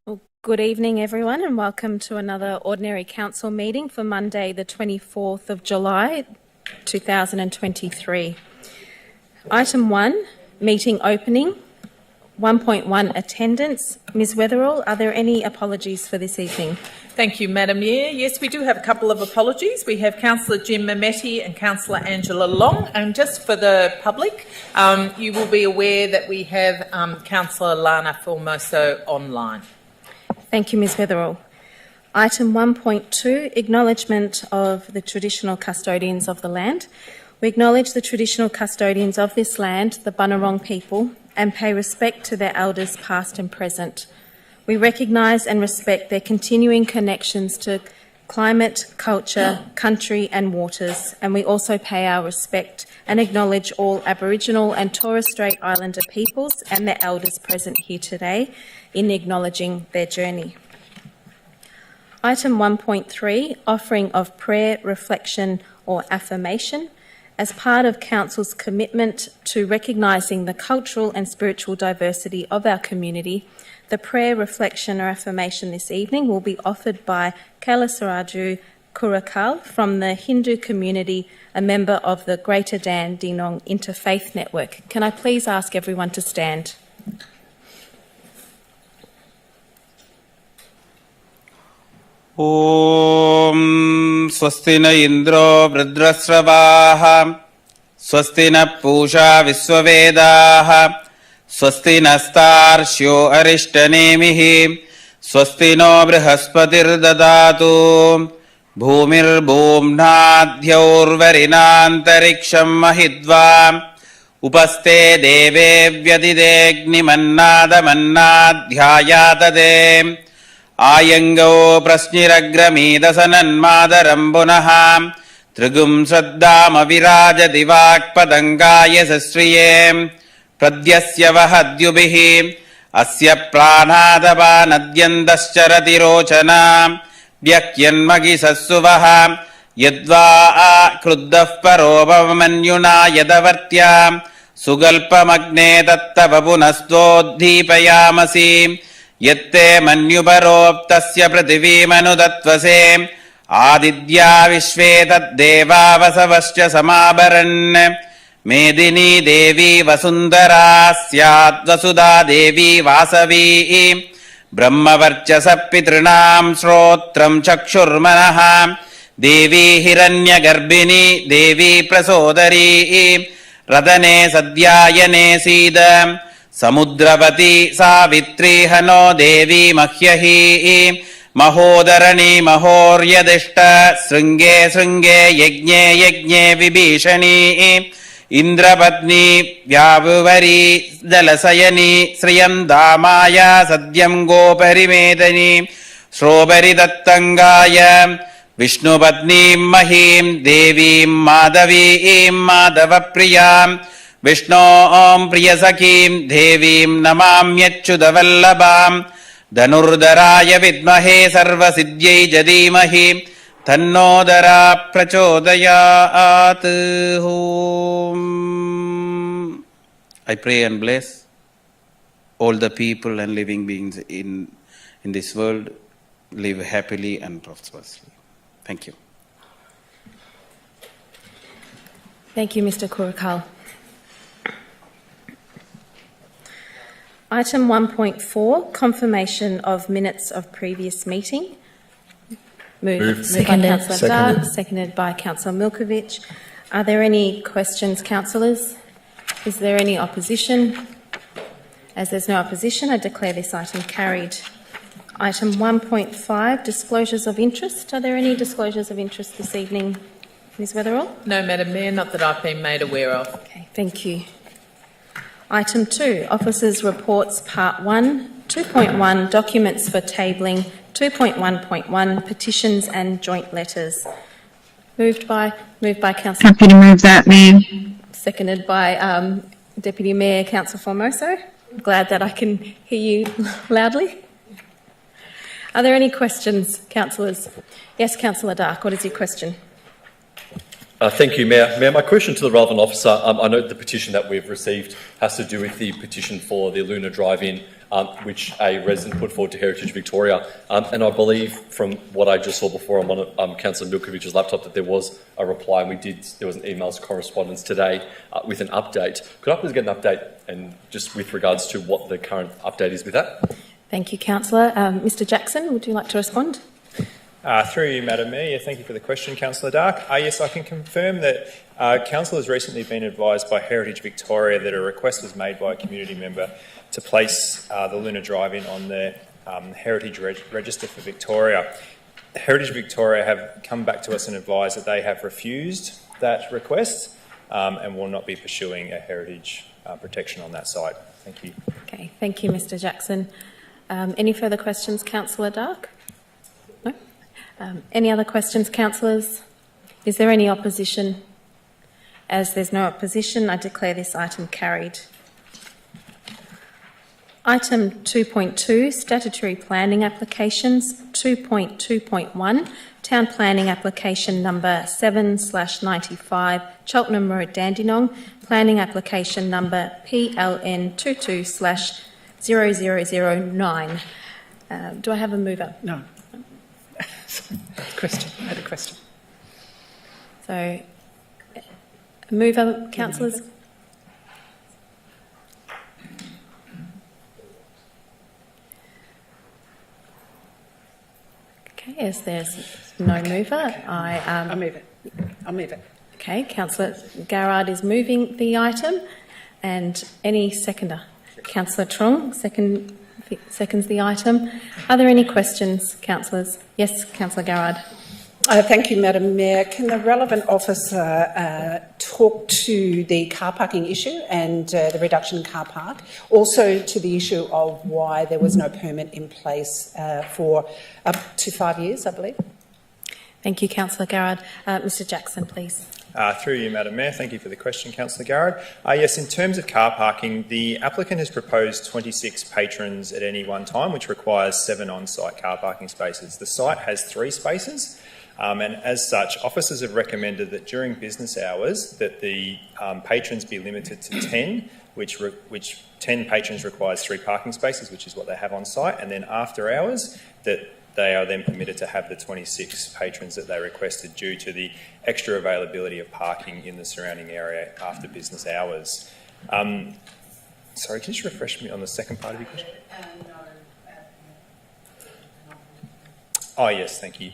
Well, good evening, everyone, and welcome to another Ordinary Council meeting for Monday, the 24th of July, 2023. Item 1, meeting opening. 1.1, attendance. Ms Weatherall, are there any apologies for this evening? Thank you, Madam Mayor. Yes, we do have a couple of apologies. We have Councillor Jim Mametti and Councillor Angela Long. And just for the public, you will be aware that we have Councillor Lana Formoso online. Thank you, Ms Weatherall. Item 1.2, acknowledgement of the traditional custodians of the land. We acknowledge the traditional custodians of this land, the Bunurong people, and pay respect to their elders past and present. We recognise and respect their continuing connections to climate, culture, country and waters, and we also pay our respect and acknowledge all Aboriginal and Torres Strait Islander peoples and their elders present here today in acknowledging their journey. Item 1.3, offering of prayer, reflection or affirmation. As part of Council's commitment to recognising the cultural and spiritual diversity of our community, the prayer, reflection or affirmation this evening will be offered by Kailasaraju Kurakal from the Hindu community, a member of the Greater Dandenong Interfaith Network. Can I please ask everyone to stand? Om Swasti na Indro Vridrasravaha Swasti na Pusha Viswavedaha Swasti na Starshyo Arishtanemihi Swasti no Brihaspatir Dadatu Bhumir Bhumnadhyaur Varinantariksham Mahidva Upaste Deve Vyadidegni Mannada Mannadhyayatade Ayangao Prasniragramedasananmadaram Punaha Trigum Saddama Viraja Divak Padangaya Sasriye Pradyasya Vahadyubihi Asya Pranadava Nadyandascharati Rochana Vyakyanmagi Sassuvaha Yadva Kruddaf Parobhavamanyuna Yadavartya Sugalpamagne Tattavapunastodhipayamasi Yatte Manyuparoptasya Prativimanudatvase Adidya Vishvetat Deva Vasavascha Samabaran Medini Devi Vasundara Syat Vasudha Devi Vasavi Brahmavarchasa Pitrinam Srotram Chakshurmanaha Devi Hiranya Garbini Devi Prasodari Radane Sadyayane Sida Samudravati Savitri Hano Devi Mahyahi Mahodarani Mahoryadishta Sringe Sringe Yagne Yagne Vibhishani Indrapatni Vyavuvari Dalasayani Sriyam Damaya Sadyam Goparimetani Shrobari Dattangaya Vishnupatni Mahim Devim Madhavim Madhavapriyam Vishnu Om Priyasakim Devim Namamyachudavallabham Dhanurdaraya Vidmahe Sarvasiddhyai Jadimahi Tannodara Prachodayat. I pray and bless all the people and living beings in this world live happily and prosperously. Thank you. Thank you, Mr. Kurakal. Item 1.4, confirmation of minutes of previous meeting. Moved by Councillor Dart, seconded by Councillor Milkovich. Are there any questions, councillors? Is there any opposition? As there's no opposition, I declare this item carried. Item 1.5, disclosures of interest. Are there any disclosures of interest this evening, Ms Weatherall? No, Madam Mayor, not that I've been made aware of. Okay, thank you. Item 2, Officers' Reports Part 1, 2.1, Documents for Tabling, 2.1.1, Petitions and Joint Letters. Moved by Councillor. Happy to move that, Mayor. Seconded by Deputy Mayor Councillor Formoso. Glad that I can hear you loudly. Are there any questions, councillors? Yes, Councillor Dark, what is your question? Thank you, Mayor. Mayor, my question to the relevant officer, I note the petition that we've received has to do with the petition for the Luna Drive-In, which a resident put forward to Heritage Victoria. And I believe from what I just saw before on one of Councillor Milkovic's laptop that there was a reply, and there was an emails correspondence today with an update. Could I please get an update and just with regards to what the current update is with that? Thank you, Councillor. Mr Jackson, would you like to respond? Through you, Madam Mayor, thank you for the question, Councillor Dark. Yes, I can confirm that Council has recently been advised by Heritage Victoria that a request was made by a community member to place the Luna Drive-In on the Heritage Register for Victoria. Heritage Victoria have come back to us and advised that they have refused that request and will not be pursuing a heritage protection on that site. Thank you. Okay, thank you, Mr Jackson. Any further questions, Councillor Dark? No? Any other questions, councillors? Is there any opposition? As there's no opposition, I declare this item carried. Item 2.2, statutory planning applications. 2.2.1, town planning application number 7/95, Cheltenham Road, Dandenong. Planning application number PLN 22/0009. Do I have a mover? No. Question. I had a question. So, mover, councillors? Okay, as there's no mover, I'll move it. I'll move it. Okay, Councillor Garrard is moving the item, and any seconder? Councillor Trong seconds the item. Are there any questions, councillors? Yes, Councillor Garrard. Thank you, Madam Mayor. Can the relevant officer talk to the car parking issue and the reduction in car park? Also to the issue of why there was no permit in place for up to 5 years, I believe. Thank you, Councillor Garrard. Mr Jackson, please. Through you, Madam Mayor, thank you for the question, Councillor Garrard. Yes, in terms of car parking, the applicant has proposed 26 patrons at any one time, which requires 7 on-site car parking spaces. The site has 3 spaces, and as such, officers have recommended that during business hours that the patrons be limited to 10, which 10 patrons requires 3 parking spaces, which is what they have on site, and then after hours that they are then permitted to have the 26 patrons that they requested due to the extra availability of parking in the surrounding area after business hours. Sorry, can you just refresh me on the second part of your question? Oh, yes, thank you.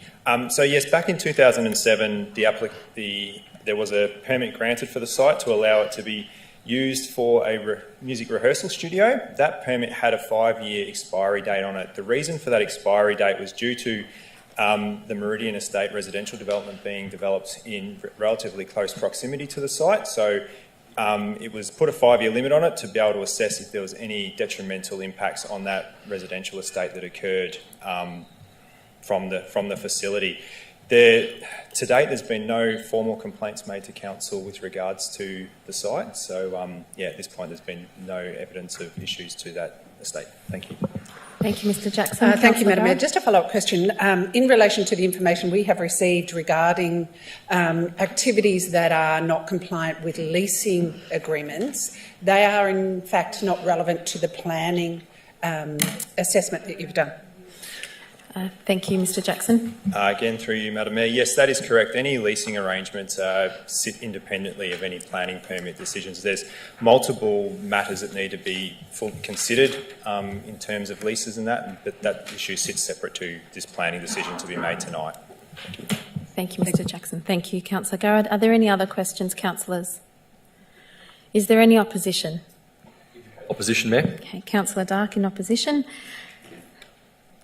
So, yes, back in 2007, there was a permit granted for the site to allow it to be used for a music rehearsal studio. That permit had a 5-year expiry date on it. The reason for that expiry date was due to the Meridian Estate residential development being developed in relatively close proximity to the site. So it was put a 5-year limit on it to be able to assess if there was any detrimental impacts on that residential estate that occurred from the facility. To date, there's been no formal complaints made to council with regards to the site. So, at this point, there's been no evidence of issues to that estate. Thank you. Thank you, Mr Jackson. Thank you, Madam Mayor. Just a follow-up question. In relation to the information we have received regarding activities that are not compliant with leasing agreements, they are in fact not relevant to the planning assessment that you've done. Thank you, Mr Jackson. Again, through you, Madam Mayor. Yes, that is correct. Any leasing arrangements sit independently of any planning permit decisions. There's multiple matters that need to be considered in terms of leases and that, but that issue sits separate to this planning decision to be made tonight. Thank you. Thank you, Mr Jackson. Thank you, Councillor Garrard. Are there any other questions, councillors? Is there any opposition? Opposition, Mayor. Okay, Councillor Dark in opposition.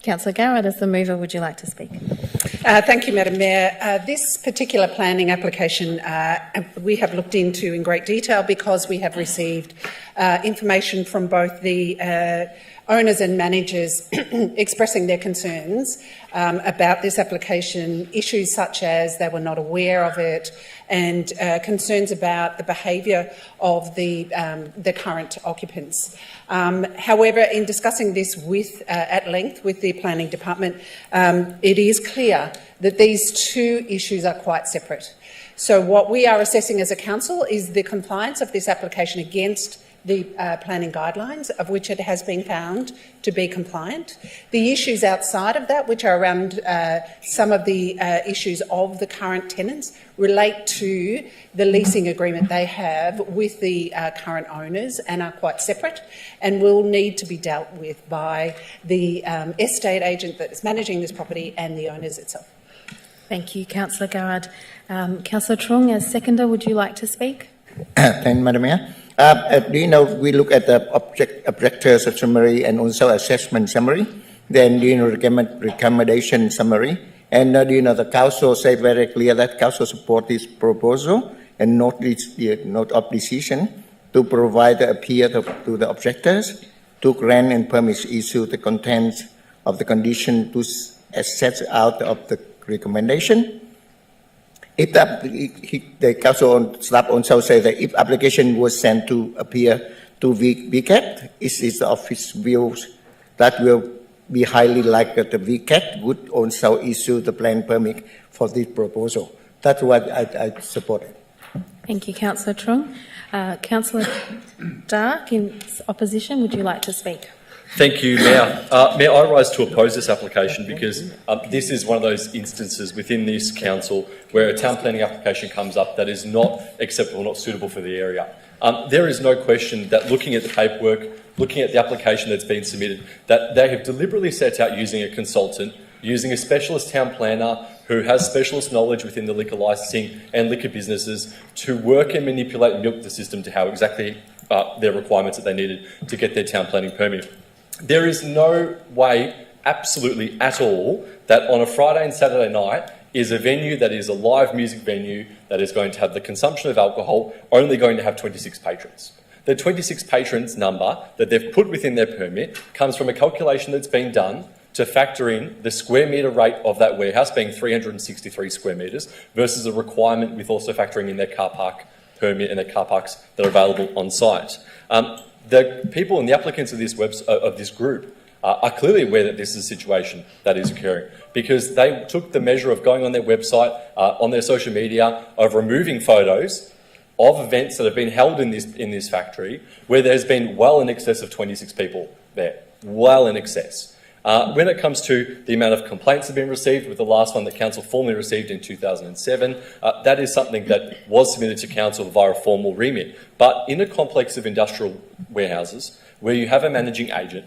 Councillor Garrard, as the mover, would you like to speak? Thank you, Madam Mayor. This particular planning application we have looked into in great detail because we have received information from both the owners and managers expressing their concerns about this application, issues such as they were not aware of it, and concerns about the behaviour of the current occupants. However, in discussing this at length with the Planning Department, it is clear that these two issues are quite separate. So what we are assessing as a council is the compliance of this application against the planning guidelines, of which it has been found to be compliant. The issues outside of that, which are around some of the issues of the current tenants, relate to the leasing agreement they have with the current owners and are quite separate and will need to be dealt with by the estate agent that is managing this property and the owners itself. Thank you, Councillor Garrard. Councillor Trung, as seconder, would you like to speak? Thank you, Madam Mayor. Do you know, we look at the objector's summary and also assessment summary, then do you know recommendation summary, and do you know the council say very clear that council support this proposal and note of decision to provide the appeal to the objectors to grant and permit issue the contents of the condition to assess out of the recommendation. If the council staff also say that if application was sent to appear to VCAT, is the office views that will be highly likely that the VCAT would also issue the plan permit for this proposal. That's what I support. Thank you, Councillor Trung. Councillor Dark, in opposition, would you like to speak? Thank you, Mayor. Mayor, I rise to oppose this application because this is one of those instances within this council where a town planning application comes up that is not acceptable, not suitable for the area. There is no question that looking at the paperwork, looking at the application that's been submitted, that they have deliberately set out using a consultant, using a specialist town planner who has specialist knowledge within the liquor licensing and liquor businesses to work and manipulate and milk the system to how exactly their requirements that they needed to get their town planning permit. There is no way, absolutely at all, that on a Friday and Saturday night is a venue that is a live music venue that is going to have the consumption of alcohol only going to have 26 patrons. The 26 patrons number that they've put within their permit comes from a calculation that's been done to factor in the square metre rate of that warehouse being 363 square metres versus a requirement with also factoring in their car park permit and their car parks that are available on site. The people and the applicants of this group are clearly aware that this is a situation that is occurring because they took the measure of going on their website, on their social media, of removing photos of events that have been held in this factory where there's been well in excess of 26 people there, well in excess. When it comes to the amount of complaints that have been received, with the last one that Council formally received in 2007, that is something that was submitted to Council via a formal remit. But in a complex of industrial warehouses, where you have a managing agent,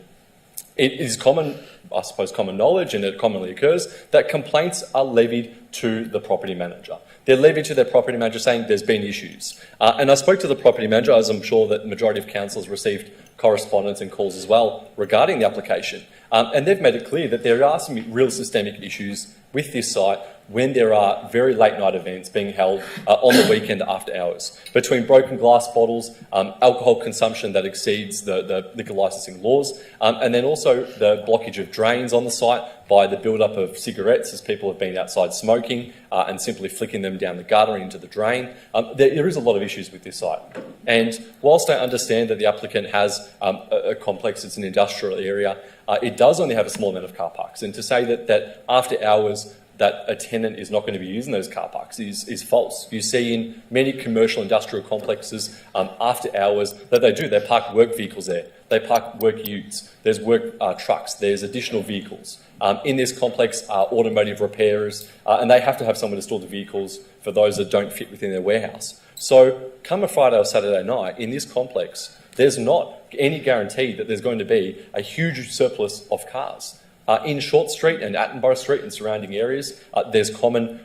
it is common knowledge, and it commonly occurs, that complaints are levied to the property manager. They're levied to their property manager saying there's been issues. And I spoke to the property manager, as I'm sure that the majority of councils received correspondence and calls as well regarding the application. And they've made it clear that there are some real systemic issues with this site when there are very late night events being held on the weekend after hours. Between broken glass bottles, alcohol consumption that exceeds the liquor licensing laws, and then also the blockage of drains on the site by the build-up of cigarettes as people have been outside smoking and simply flicking them down the gutter into the drain. There is a lot of issues with this site. And whilst I understand that the applicant has a complex, it's an industrial area, it does only have a small amount of car parks. And to say that after hours that a tenant is not going to be using those car parks is false. You see in many commercial industrial complexes after hours that they park work vehicles there. They park work utes. There's work trucks. There's additional vehicles. In this complex are automotive repairers, and they have to have someone to store the vehicles for those that don't fit within their warehouse. So come a Friday or Saturday night in this complex, there's not any guarantee that there's going to be a huge surplus of cars. In Short Street and Attenborough Street and surrounding areas, there's common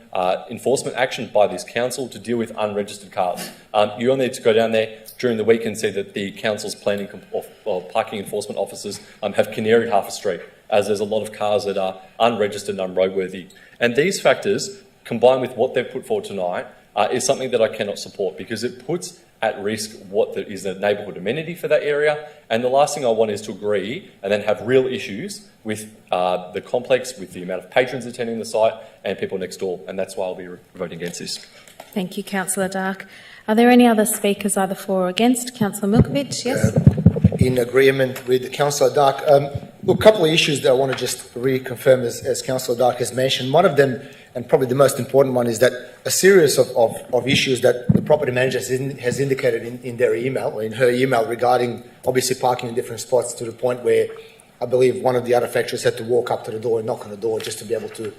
enforcement action by this council to deal with unregistered cars. You only need to go down there during the week and see that the council's planning or parking enforcement officers have canaried half a street, as there's a lot of cars that are unregistered and unroadworthy. And these factors, combined with what they've put forward tonight, is something that I cannot support because it puts at risk what is the neighbourhood amenity for that area. And the last thing I want is to agree and then have real issues with the complex, with the amount of patrons attending the site and people next door. And that's why I'll be voting against this. Thank you, Councillor Dark. Are there any other speakers either for or against? Councillor Milkovich, yes? In agreement with Councillor Dark. Look, a couple of issues that I want to just reconfirm as Councillor Dark has mentioned. One of them and probably the most important one is that a series of issues that the property manager has indicated in their email, or in her email, regarding obviously parking in different spots, to the point where I believe one of the other factories had to walk up to the door and knock on the door just to be able to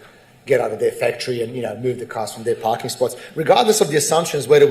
get out of their factory and, move the cars from their parking spots, regardless of the assumptions whether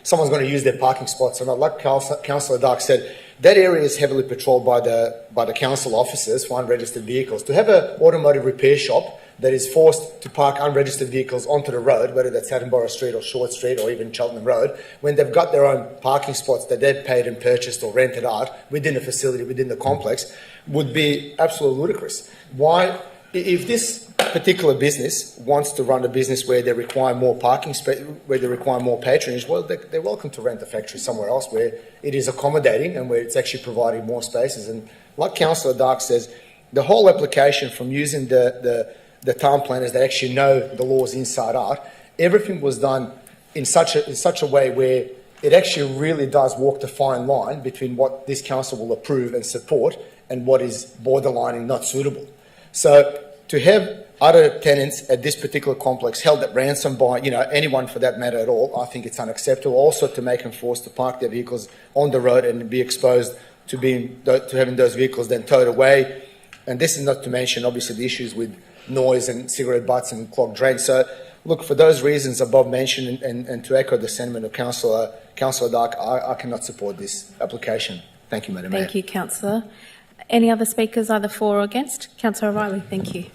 someone's going to use their parking spots or not. Like Councillor Dark said, that area is heavily patrolled by the council officers for unregistered vehicles. To have an automotive repair shop that is forced to park unregistered vehicles onto the road, whether that's Hattonborough Street or Short Street or even Cheltenham Road, when they've got their own parking spots that they've paid and purchased or rented out within the facility, within the complex, would be absolutely ludicrous. Why? If this particular business wants to run a business where they require more parking space, where they require more patronage, well, they're welcome to rent the factory somewhere else where it is accommodating and where it's actually providing more spaces. And like Councillor Dark says, the whole application, from using the town planners that actually know the laws inside out, everything was done in such a way where it actually really does walk the fine line between what this council will approve and support and what is borderlining not suitable. So to have other tenants at this particular complex held at ransom by anyone for that matter at all, I think it's unacceptable. Also, to make them forced to park their vehicles on the road and be exposed to having those vehicles then towed away. And this is not to mention obviously the issues with noise and cigarette butts and clogged drains. So look, for those reasons above mentioned, and to echo the sentiment of Councillor Dark, I cannot support this application. Thank you, Madam Mayor. Thank you, Councillor. Any other speakers, either for or against? Councillor O'Reilly, thank you.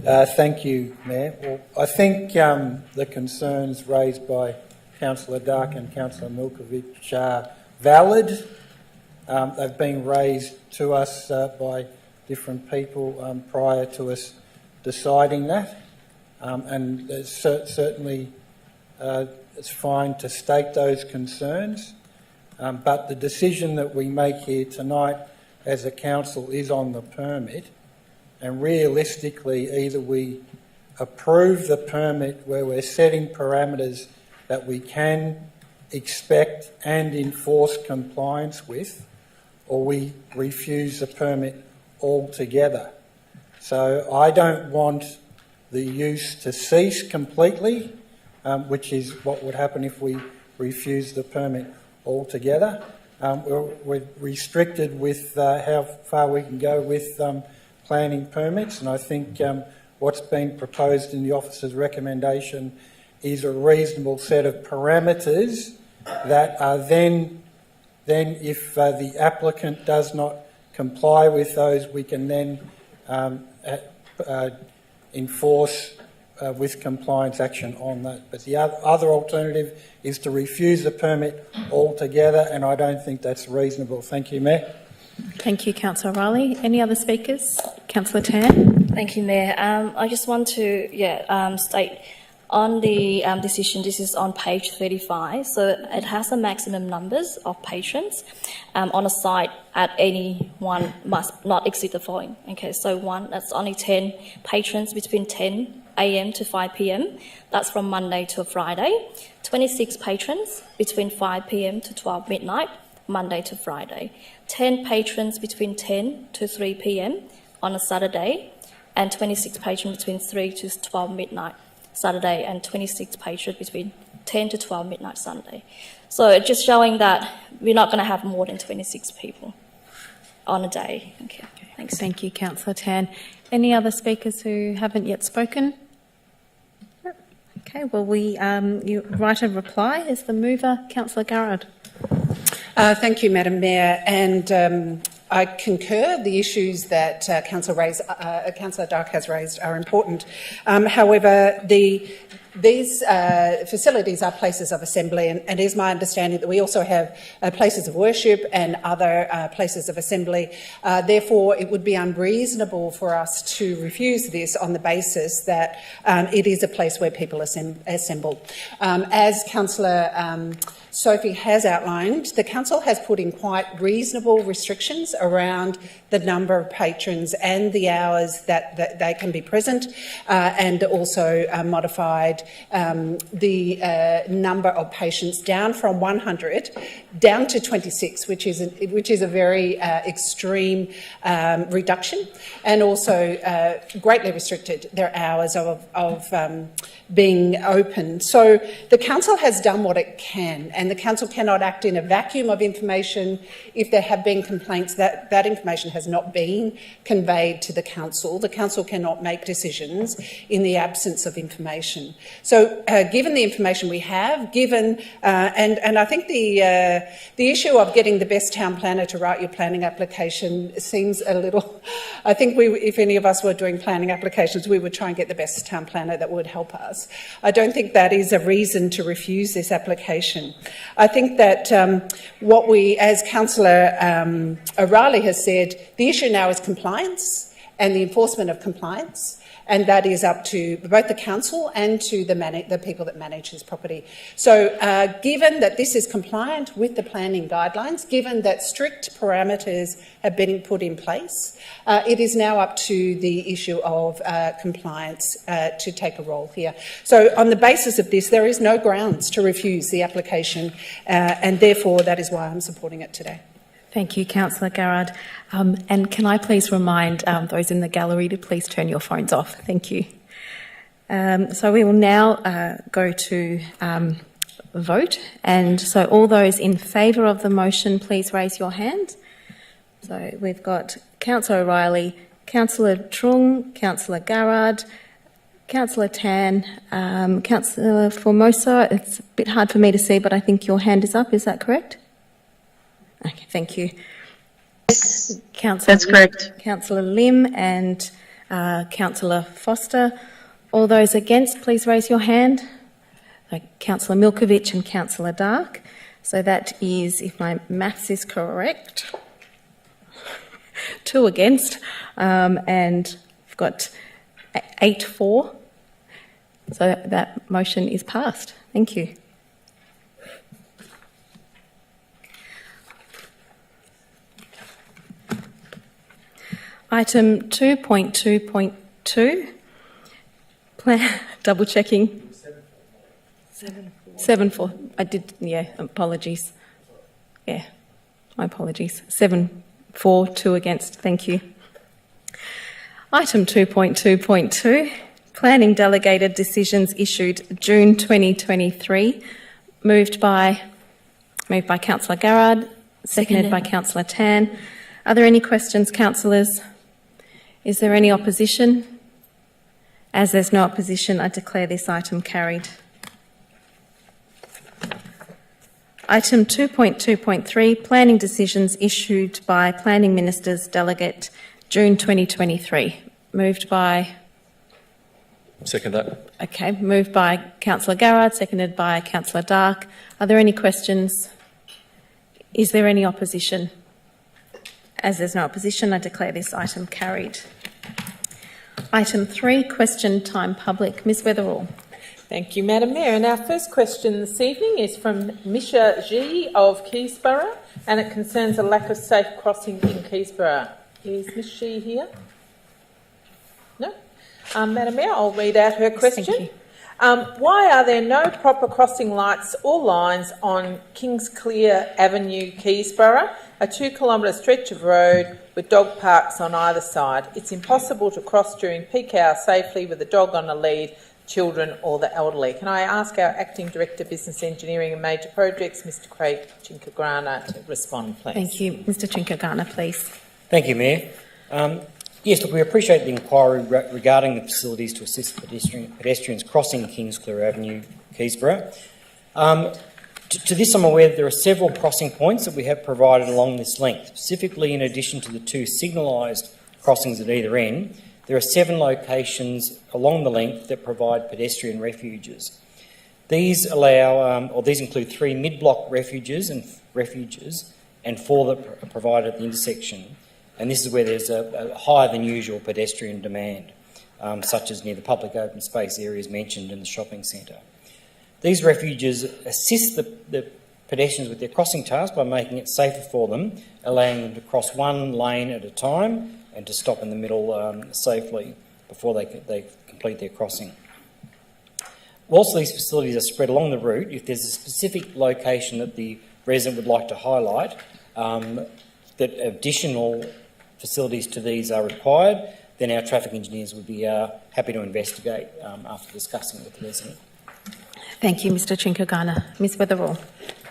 Thank you, Mayor. Well, I think the concerns raised by Councillor Dark and Councillor Milkovich are valid. They've been raised to us by different people prior to us deciding that, and certainly it's fine to state those concerns, but the decision that we make here tonight as a council is on the permit. And realistically, either we approve the permit where we're setting parameters that we can expect and enforce compliance with, or we refuse the permit altogether. So I don't want the use to cease completely, which is what would happen if we refuse the permit altogether. We're restricted with how far we can go with planning permits, and I think what's been proposed in the officer's recommendation is a reasonable set of parameters that are then if the applicant does not comply with those, we can then enforce with compliance action on that. But the other alternative is to refuse the permit altogether, and I don't think that's reasonable. Thank you, Mayor. Thank you, Councillor O'Reilly. Any other speakers? Councillor Tan. Thank you, Mayor. I just want to state on the decision, this is on page 35, so it has a maximum numbers of patrons on a site at any one must not exceed the following. Okay, so one, that's only 10 patrons between 10 a.m. to 5 p.m. That's from Monday to Friday. 26 patrons between 5 p.m. to 12 midnight, Monday to Friday. 10 patrons between 10 to 3 p.m. on a Saturday, and 26 patrons between 3 to 12 midnight Saturday, and 26 patrons between 10 to 12 midnight Sunday. So it's just showing that we're not going to have more than 26 people on a day. Okay, thanks. Thank you, Councillor Tan. Any other speakers who haven't yet spoken? Okay, well, you right of reply is the mover, Councillor Garrard. Thank you, Madam Mayor, and I concur the issues that Councillor Dark has raised are important. However, these facilities are places of assembly, and it is my understanding that we also have places of worship and other places of assembly. Therefore, it would be unreasonable for us to refuse this on the basis that it is a place where people assemble. As Councillor Sophie has outlined, the Council has put in quite reasonable restrictions around the number of patrons and the hours that they can be present, and also modified the number of patients down from 100 down to 26, which is a very extreme reduction, and also greatly restricted their hours of being open. So the council has done what it can, and the council cannot act in a vacuum of information. If there have been complaints, that information has not been conveyed to the council. The council cannot make decisions in the absence of information. So given the information we have, and I think the issue of getting the best town planner to write your planning application seems a little, I think if any of us were doing planning applications, we would try and get the best town planner that would help us. I don't think that is a reason to refuse this application. I think that what we, as Councillor O'Reilly has said, the issue now is compliance and the enforcement of compliance, and that is up to both the council and to the people that manage this property. So given that this is compliant with the planning guidelines, given that strict parameters have been put in place, it is now up to the issue of compliance to take a role here. So on the basis of this, there is no grounds to refuse the application, and therefore that is why I'm supporting it today. Thank you, Councillor Garrard. And can I please remind those in the gallery to please turn your phones off? Thank you. So we will now go to vote. And so all those in favour of the motion, please raise your hand. So we've got Councillor O'Reilly, Councillor Trung, Councillor Garrard, Councillor Tan, Councillor Formosa. It's a bit hard for me to see, but I think your hand is up. Is that correct? Okay, thank you. That's correct. Councillor Lim and Councillor Foster. All those against, please raise your hand. Councillor Milkovich and Councillor Dark. So that is, if my maths is correct, 2 against, and we've got 8 for. So that motion is passed. Thank you. Item 2.2.2, double checking. 7-4. I did, yeah, apologies. Yeah, my apologies. 7-4, 2 against. Thank you. Item 2.2.2, planning delegated decisions issued June 2023, moved by Councillor Garrard, seconded by Councillor Tan. Are there any questions, councillors? Is there any opposition? As there's no opposition, I declare this item carried. Item 2.2.3, planning decisions issued by Planning Minister's Delegate, June 2023. Moved by... Second that. Okay, moved by Councillor Garrard, seconded by Councillor Dark. Are there any questions? Is there any opposition? As there's no opposition, I declare this item carried. Item 3, question time public. Ms Weatherall. Thank you, Madam Mayor. And our first question this evening is from Misha G of Keysborough, and it concerns a lack of safe crossing in Keysborough. Is Ms G here? No? Madam Mayor, I'll read out her question. Thank you. Why are there no proper crossing lights or lines on Kingsclear Avenue, Keysborough, a 2-kilometre stretch of road with dog parks on either side? It's impossible to cross during peak hour safely with a dog on a lead, children or the elderly. Can I ask our Acting Director, Business Engineering and Major Projects, Mr Craig Chinkagrana, to respond, please? Thank you. Mr Chinkagrana, please. Thank you, Mayor. Yes, look, we appreciate the inquiry regarding the facilities to assist pedestrians crossing Kingsclear Avenue, Keysborough. To this, I'm aware that there are several crossing points that we have provided along this length. Specifically, in addition to the 2 signalised crossings at either end, there are 7 locations along the length that provide pedestrian refuges. These include 3 mid-block refuges and 4 that are provided at the intersection. And this is where there's a higher than usual pedestrian demand, such as near the public open space areas mentioned in the shopping centre. These refuges assist the pedestrians with their crossing task by making it safer for them, allowing them to cross 1 lane at a time and to stop in the middle safely before they complete their crossing. whilst these facilities are spread along the route, if there's a specific location that the resident would like to highlight, that additional facilities to these are required, then our traffic engineers would be happy to investigate after discussing it with the resident. Thank you, Mr Trinkagana. Ms Weatherall.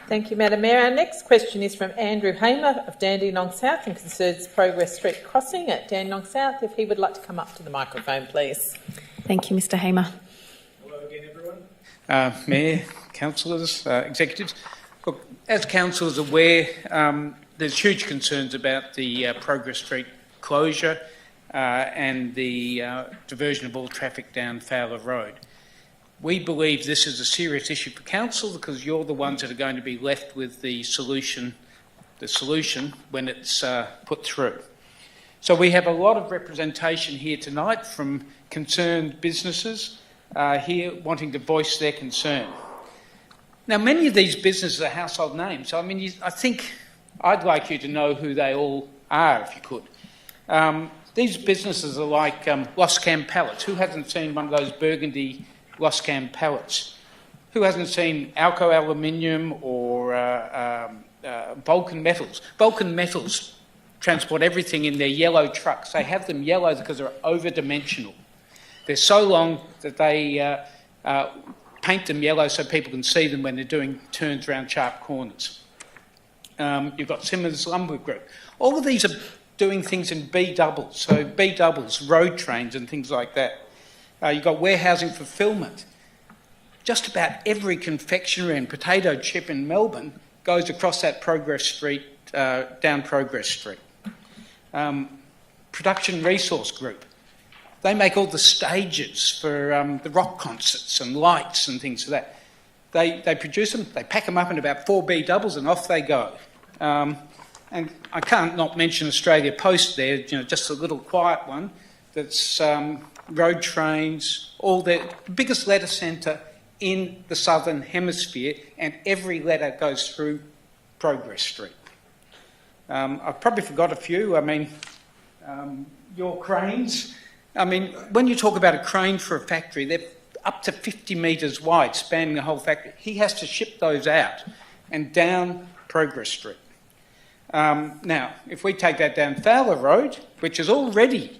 Thank you, Madam Mayor. Our next question is from Andrew Hamer of Dandenong South and concerns Progress Street crossing at Dandenong South. If he would like to come up to the microphone, please. Thank you, Mr Hamer. Hello again, everyone. Mayor, councillors, executives. Look, as council is aware, there's huge concerns about the Progress Street closure and the diversion of all traffic down Fowler Road. We believe this is a serious issue for council because you're the ones that are going to be left with the solution when it's put through. So we have a lot of representation here tonight from concerned businesses here wanting to voice their concern. Now, many of these businesses are household names. I mean, I think I'd like you to know who they all are, if you could. These businesses are like Loscam Pallets. Who hasn't seen one of those burgundy Loscam pallets? Who hasn't seen Alco Aluminium or Vulcan Metals? Vulcan Metals transport everything in their yellow trucks. They have them yellow because they're over-dimensional. They're so long that they paint them yellow so people can see them when they're doing turns around sharp corners. You've got Simmons Lumber Group. All of these are doing things in B doubles, so B doubles, road trains and things like that. You've got warehousing fulfilment. Just about every confectionery and potato chip in Melbourne goes across that Progress Street, down Progress Street. Production Resource Group. They make all the stages for the rock concerts and lights and things like that. They produce them, they pack them up in about 4 B doubles and off they go. And I can't not mention Australia Post there, just a little quiet one that's road trains, all the biggest letter centre in the southern hemisphere, and every letter goes through Progress Street. I've probably forgot a few. I mean, your cranes. I mean, when you talk about a crane for a factory, they're up to 50 metres wide, spanning the whole factory. He has to ship those out and down Progress Street. Now, if we take that down Fowler Road, which is already...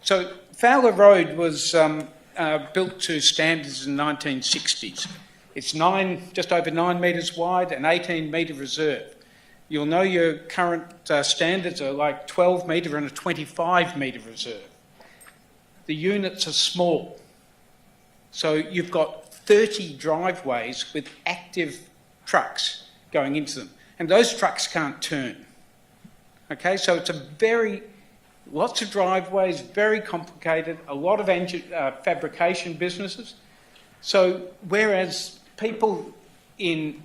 So Fowler Road was built to standards in the 1960s. It's just over 9 metres wide and 18 metre reserve. You'll know your current standards are like 12 metre and a 25 metre reserve. The units are small. So you've got 30 driveways with active trucks going into them. And those trucks can't turn. Okay, so it's lots of driveways, very complicated, a lot of fabrication businesses. So whereas people in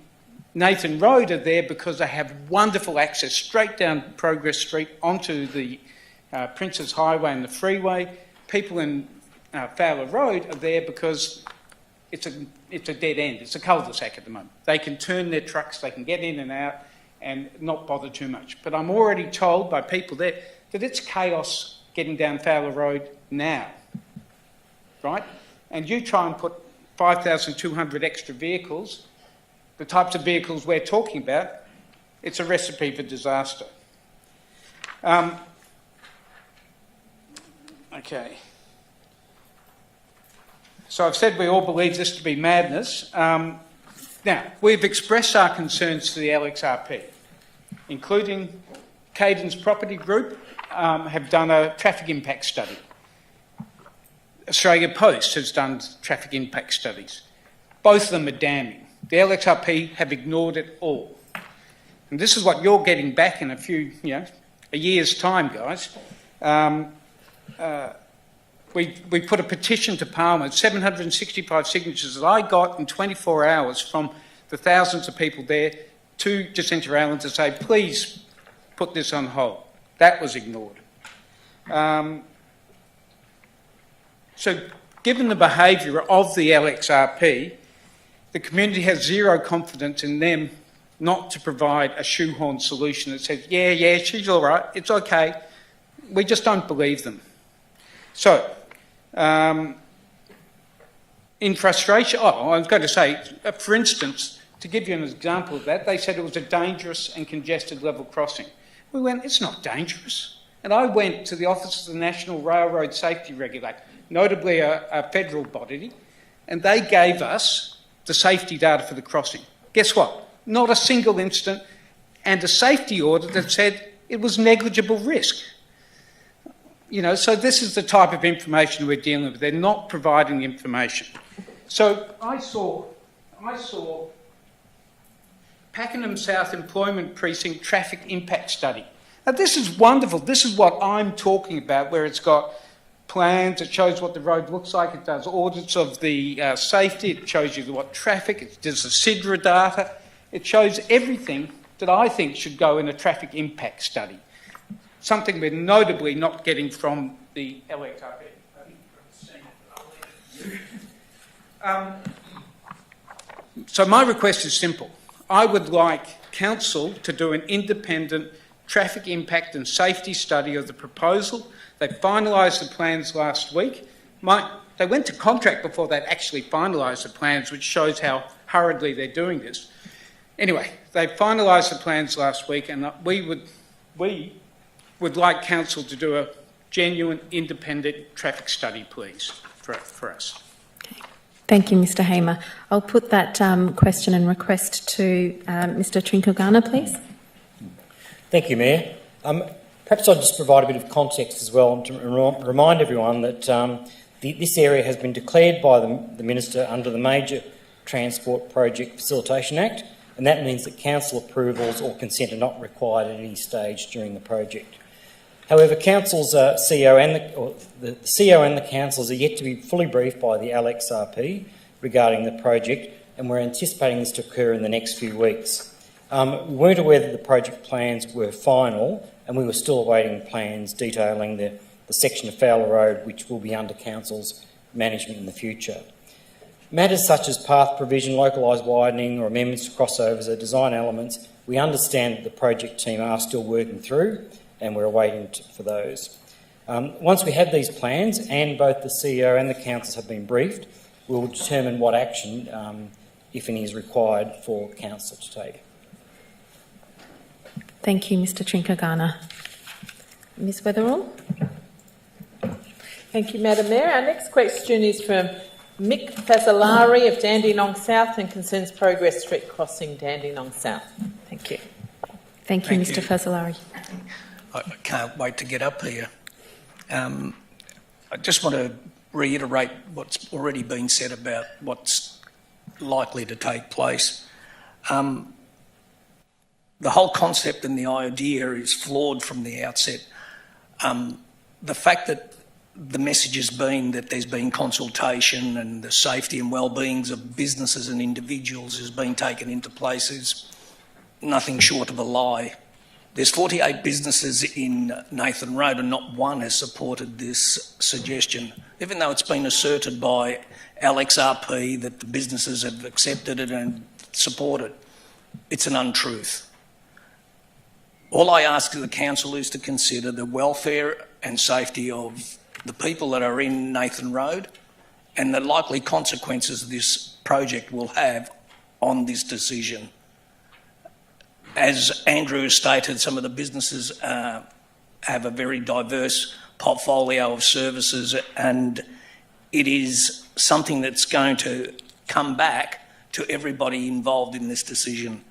Nathan Road are there because they have wonderful access straight down Progress Street onto the Princes Highway and the freeway, people in Fowler Road are there because it's a dead end. It's a cul-de-sac at the moment. They can turn their trucks, they can get in and out and not bother too much. But I'm already told by people there that it's chaos getting down Fowler Road now, right? And you try and put 5,200 extra vehicles, the types of vehicles we're talking about, it's a recipe for disaster. Okay. So I've said we all believe this to be madness. Now, we've expressed our concerns to the LXRP, including Cadence Property Group have done a traffic impact study. Australia Post has done traffic impact studies. Both of them are damning. The LXRP have ignored it all. And this is what you're getting back in a year's time, guys. We put a petition to Parliament, 765 signatures that I got in 24 hours from the thousands of people there to Jacinta Allen to say, please put this on hold. That was ignored. So given the behaviour of the LXRP, the community has zero confidence in them not to provide a shoehorn solution that says, yeah, she's all right, it's okay. We just don't believe them. So, in frustration. Oh, I was going to say, for instance, to give you an example of that, they said it was a dangerous and congested level crossing. We went, it's not dangerous. And I went to the Office of the National Railroad Safety Regulator, notably a federal body, and they gave us the safety data for the crossing. Guess what? Not a single incident, and a safety audit that said it was negligible risk. You know, so this is the type of information we're dealing with. They're not providing the information. So I saw Pakenham South Employment Precinct Traffic Impact Study. Now this is wonderful. This is what I'm talking about, where it's got plans, it shows what the road looks like, it does audits of the safety, it shows you what traffic, it does the SIDRA data, it shows everything that I think should go in a traffic impact study. Something we're notably not getting from the LXRP. So my request is simple. I would like Council to do an independent traffic impact and safety study of the proposal. They finalised the plans last week. They went to contract before they'd actually finalised the plans, which shows how hurriedly they're doing this. Anyway, they finalised the plans last week, and we would like Council to do a genuine independent traffic study, please, for us. Thank you, Mr Hamer. I'll put that question and request to Mr Trinkogana, please. Thank you, Mayor. Perhaps I'll just provide a bit of context as well to remind everyone that this area has been declared by the Minister under the Major Transport Project Facilitation Act, and that means that council approvals or consent are not required at any stage during the project. However, Council's CEO the CEO and the councils are yet to be fully briefed by the LXRP regarding the project, and we're anticipating this to occur in the next few weeks. We weren't aware that the project plans were final, and we were still awaiting plans detailing the section of Fowler Road which will be under Council's management in the future. Matters such as path provision, localised widening or amendments to crossovers are design elements we understand that the project team are still working through, and we're waiting for those. Once we have these plans and both the CEO and the councils have been briefed, we will determine what action, if any, is required for council to take. Thank you, Mr Trinkogana. Ms Weatherall? Thank you, Madam Mayor. Our next question is from Mick Fazzolari of Dandenong South and concerns Progress Street crossing Dandenong South. Thank you. Thank you, Mr Fazzolari. I can't wait to get up here. I just want to reiterate what's already been said about what's likely to take place. The whole concept and the idea is flawed from the outset. The fact that the message has been that there's been consultation and the safety and well-beings of businesses and individuals has been taken into place is nothing short of a lie. There's 48 businesses in Nathan Road and not one has supported this suggestion, even though it's been asserted by LXRP that the businesses have accepted it and supported. It's an untruth. All I ask of the council is to consider the welfare and safety of the people that are in Nathan Road and the likely consequences this project will have on this decision. As Andrew stated, some of the businesses have a very diverse portfolio of services, and it is something that's going to come back to everybody involved in this decision.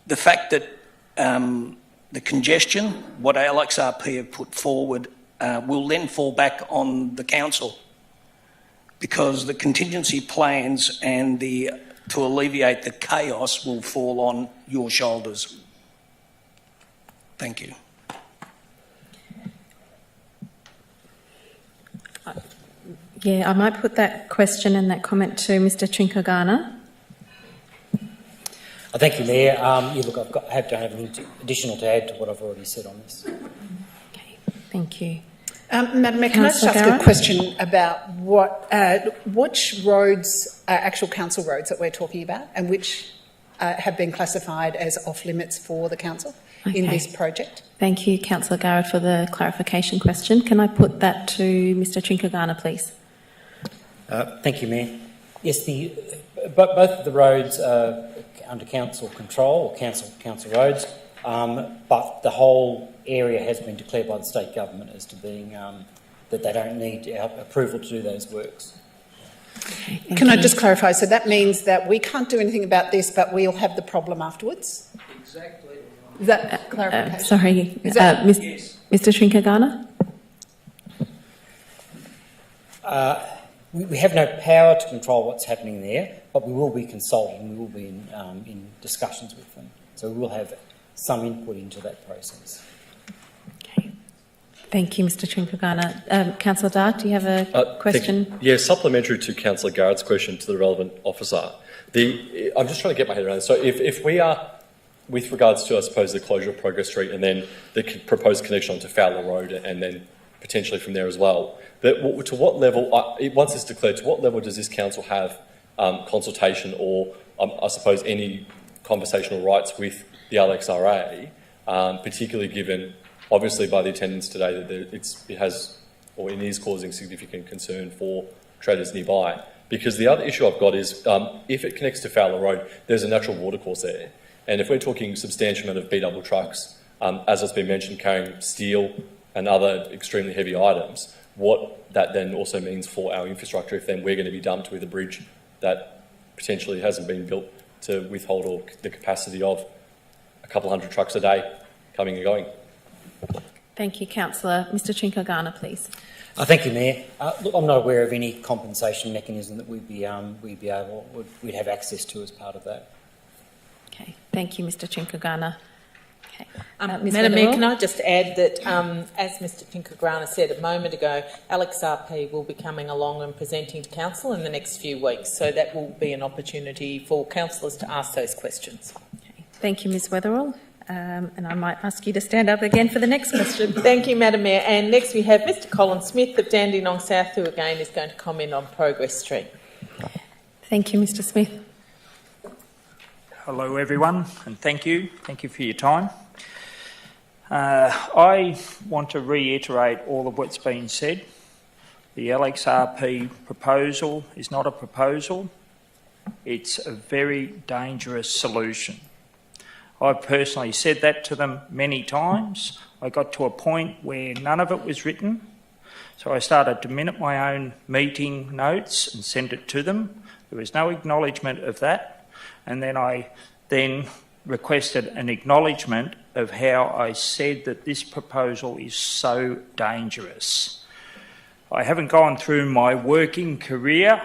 The fact that the congestion, what LXRP have put forward, will then fall back on the council because the contingency plans and to alleviate the chaos will fall on your shoulders. Thank you. Yeah, I might put that question and that comment to Mr Trinkogana. Thank you, Mayor. Look, I don't have anything additional to add to what I've already said on this. Okay, thank you. Madam Mayor, can I just ask a question about which roads are actual council roads that we're talking about and which have been classified as off-limits for the council in this project? Thank you, Councillor Garrett, for the clarification question. Can I put that to Mr Trinkogana, please? Thank you, Mayor. Yes, both of the roads are under council control, or council roads, but the whole area has been declared by the state government as to being that they don't need our approval to do those works. Can I just clarify? So that means that we can't do anything about this, but we'll have the problem afterwards? Exactly. Is that clarification? Sorry, Is that- Mr. Trinkagana? We have no power to control what's happening there, but we will be consulting, we will be in discussions with them. So we will have some input into that process. Okay. Thank you, Mr. Trinkagana. Councillor Dart, do you have a question? Yeah, supplementary to Councillor Garrett's question to the relevant officer. I'm just trying to get my head around this. So if we are, with regards to, I suppose, the closure of Progress Street and then the proposed connection onto Fowler Road and then potentially from there as well, to what level, once it's declared, to what level does this council have consultation or, I suppose, any conversational rights with the LXRA, particularly given, obviously, by the attendance today that it is causing significant concern for traders nearby? Because the other issue I've got is, if it connects to Fowler Road, there's a natural watercourse there. And if we're talking substantial amount of B-double trucks, as has been mentioned, carrying steel and other extremely heavy items, what that then also means for our infrastructure if then we're going to be dumped with a bridge that potentially hasn't been built to withhold or the capacity of a couple hundred trucks a day coming and going. Thank you, Councillor. Mr. Trinkagana, please. Thank you, Mayor. Look, I'm not aware of any compensation mechanism that we'd have access to as part of that. Okay. Thank you, Mr. Trinkagana. Okay. Ms. Madam Mayor, Weatherall? can I just add that, as Mr Trinkagana said a moment ago, LXRP will be coming along and presenting to Council in the next few weeks, so that will be an opportunity for councillors to ask those questions. Okay. Thank you, Ms. Weatherall. And I might ask you to stand up again for the next question. Thank you, Madam Mayor. And next we have Mr Colin Smith of Dandenong South, who again is going to comment on Progress Street. Thank you, Mr. Smith. Hello everyone, and thank you for your time. I want to reiterate all of what's been said. The LXRP proposal is not a proposal, it's a very dangerous solution. I've personally said that to them many times. I got to a point where none of it was written, so I started to minute my own meeting notes and send it to them. There was no acknowledgement of that, and then I requested an acknowledgement of how I said that this proposal is so dangerous. I haven't gone through my working career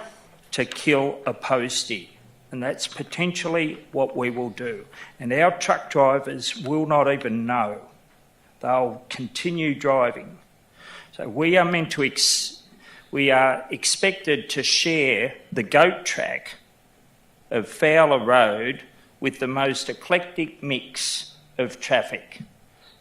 to kill a postie, and that's potentially what we will do. And our truck drivers will not even know. They'll continue driving. So we are expected to share the goat track of Fowler Road with the most eclectic mix of traffic.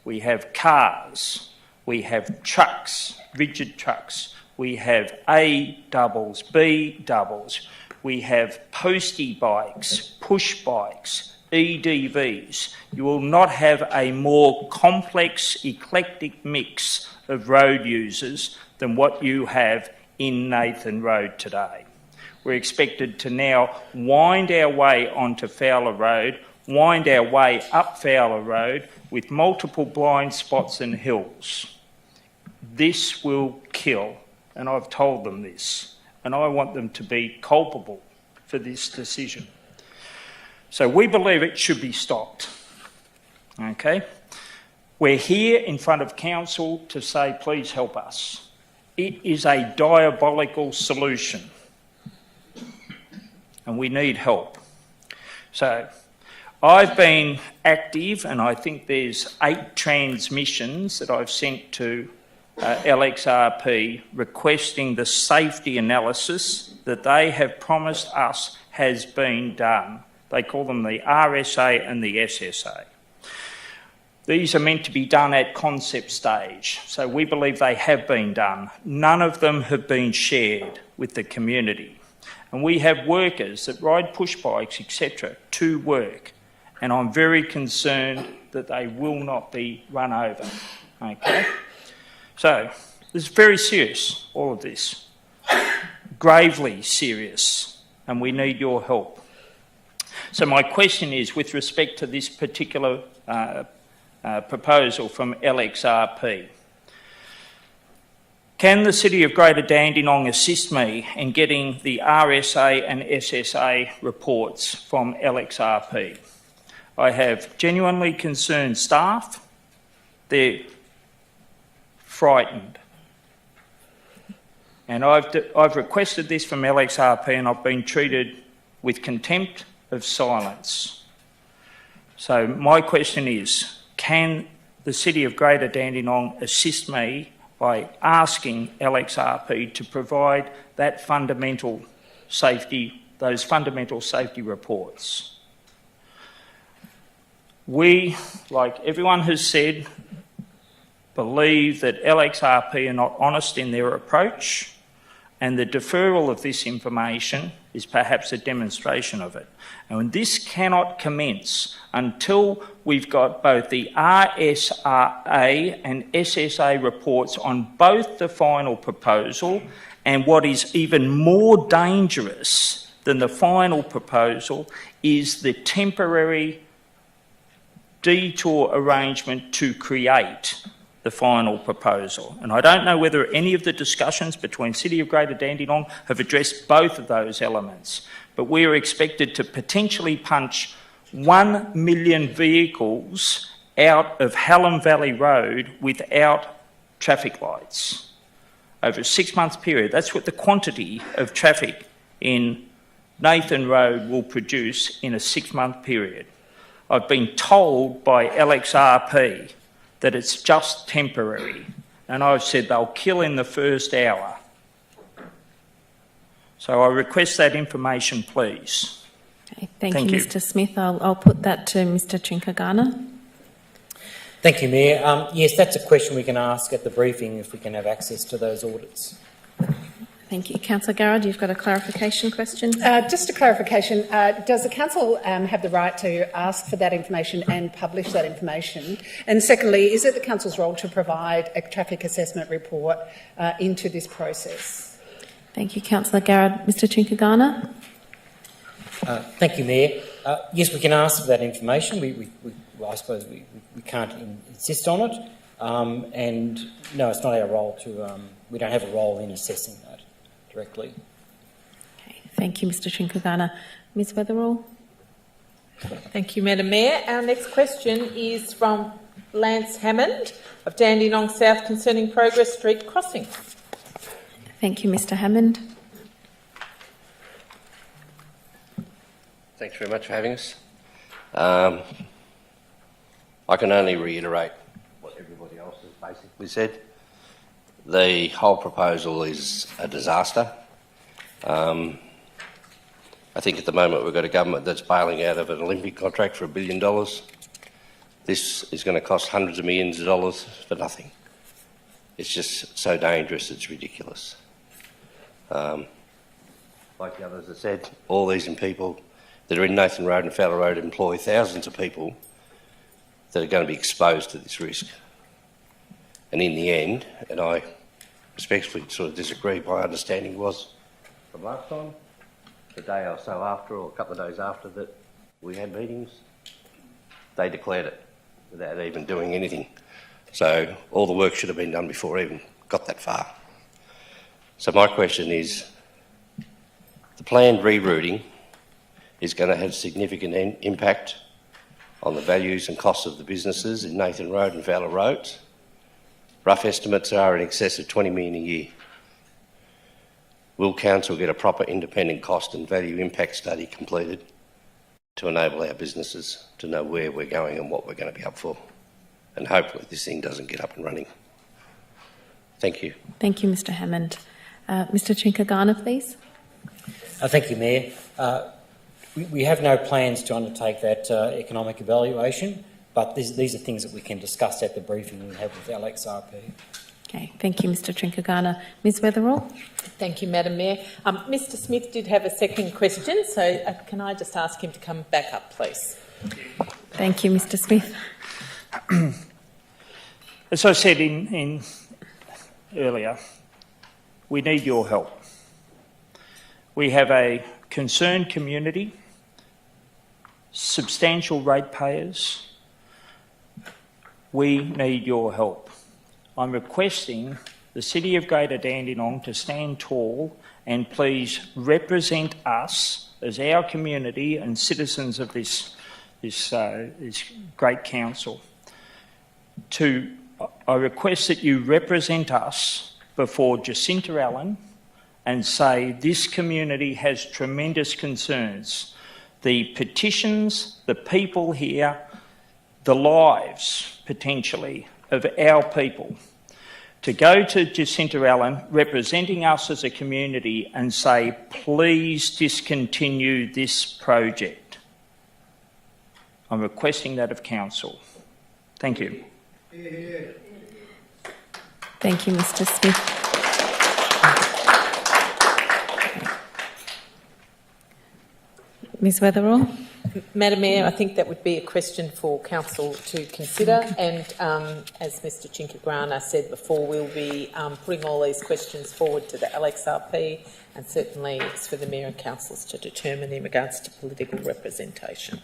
We have cars, we have trucks, rigid trucks, we have A doubles, B doubles, we have postie bikes, push bikes, EDVs. You will not have a more complex, eclectic mix of road users than what you have in Nathan Road today. We're expected to now wind our way onto Fowler Road, wind our way up Fowler Road with multiple blind spots and hills. This will kill, and I've told them this, and I want them to be culpable for this decision. So we believe it should be stopped. Okay? We're here in front of council to say, please help us. It is a diabolical solution, and we need help. So I've been active, and I think there's 8 transmissions that I've sent to LXRP requesting the safety analysis that they have promised us has been done. They call them the RSA and the SSA. These are meant to be done at concept stage, so we believe they have been done. None of them have been shared with the community. And we have workers that ride push bikes, etc., to work, and I'm very concerned that they will not be run over. Okay? So, this is very serious, all of this. Gravely serious. and we need your help. So my question is, with respect to this particular proposal from LXRP, can the City of Greater Dandenong assist me in getting the RSA and SSA reports from LXRP? I have genuinely concerned staff. They're frightened. And I've requested this from LXRP and I've been treated with contempt of silence. So my question is, can the City of Greater Dandenong assist me by asking LXRP to provide that those fundamental safety reports? We, like everyone has said, believe that LXRP are not honest in their approach, and the deferral of this information is perhaps a demonstration of it. And this cannot commence until we've got both the RSRA and SSA reports on both the final proposal and, what is even more dangerous than the final proposal, is the temporary detour arrangement to create the final proposal. And I don't know whether any of the discussions between City of Greater Dandenong have addressed both of those elements, but we are expected to potentially punch 1 million vehicles out of Hallam Valley Road without traffic lights over a 6-month period. That's what the quantity of traffic in Nathan Road will produce in a 6-month period. I've been told by LXRP that it's just temporary, and I've said they'll kill in the first hour. So I request that information, please. Okay, thank you, Mr Smith. I'll put that to Mr Trinkagana. Thank you, Mayor. Yes, that's a question we can ask at the briefing if we can have access to those audits. Thank you. Councillor Garrard, you've got a clarification question? Just a clarification. Does the council have the right to ask for that information and publish that information? And secondly, is it the council's role to provide a traffic assessment report into this process? Thank you, Councillor Garrard. Mr Trinkagana? Thank you, Mayor. Yes, we can ask for that information. I suppose we can't insist on it. And no, it's not our role to... we don't have a role in assessing that directly. Okay, thank you, Mr Trinkagana. Ms Weatherall? Thank you, Madam Mayor. Our next question is from Lance Hammond of Dandenong South concerning Progress Street crossing. Thank you, Mr Hammond. Thanks very much for having us. I can only reiterate what everybody else has basically said. The whole proposal is a disaster. I think at the moment we've got a government that's bailing out of an Olympic contract for $1 billion. This is going to cost hundreds of millions of dollars for nothing. It's just so dangerous, it's ridiculous. Like the others have said, all these people that are in Nathan Road and Fowler Road employ thousands of people that are going to be exposed to this risk. And in the end, and I respectfully sort of disagree, my understanding was from last time, the day or so after, or a couple of days after that we had meetings, they declared it without even doing anything. So all the work should have been done before I even got that far. So my question is, the planned rerouting is going to have significant impact on the values and costs of the businesses in Nathan Road and Fowler Roads. Rough estimates are in excess of $20 million a year. Will Council get a proper independent cost and value impact study completed to enable our businesses to know where we're going and what we're going to be up for? And hopefully this thing doesn't get up and running. Thank you. Thank you, Mr Hammond. Mr Trinkagana, please. Thank you, Mayor. We have no plans to undertake that economic evaluation, but these are things that we can discuss at the briefing we have with LXRP. Okay, thank you, Mr Trinkagana. Ms Weatherall? Thank you, Madam Mayor. Mr Smith did have a second question, so can I just ask him to come back up, please? Thank you, Mr Smith. As I said in earlier, we need your help. We have a concerned community, substantial ratepayers. We need your help. I'm requesting the City of Greater Dandenong to stand tall and please represent us as our community and citizens of this great council. I request that you represent us before Jacinta Allen and say this community has tremendous concerns. The petitions, the people here, the lives, potentially, of our people. To go to Jacinta Allen, representing us as a community, and say, please discontinue this project. I'm requesting that of Council. Thank you. Thank you, Mr Smith. Ms Weatherall. Madam Mayor, I think that would be a question for Council to consider, and as Mr Chinkagrana said before, we'll be putting all these questions forward to the LXRP, and certainly it's for the Mayor and Councils to determine in regards to political representation.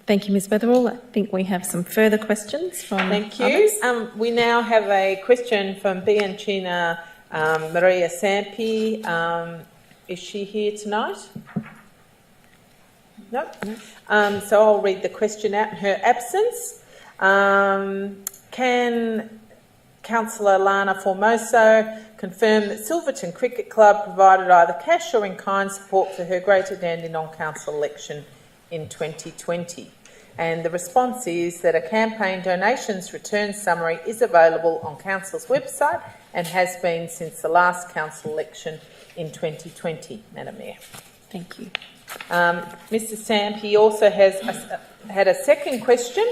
Thank you, Ms Weatherall. I think we have some further questions from Thank you. others. We now have a question from Bianchina Maria Sampi. Is she here tonight? No. So I'll read the question out in her absence. Can Councillor Lana Formoso confirm that Silverton Cricket Club provided either cash or in-kind support for her Greater Dandenong Council election in 2020? And the response is that a campaign donations return summary is available on Council's website and has been since the last Council election in 2020, Madam Mayor. Thank you. Mr Sampi also has had a second question.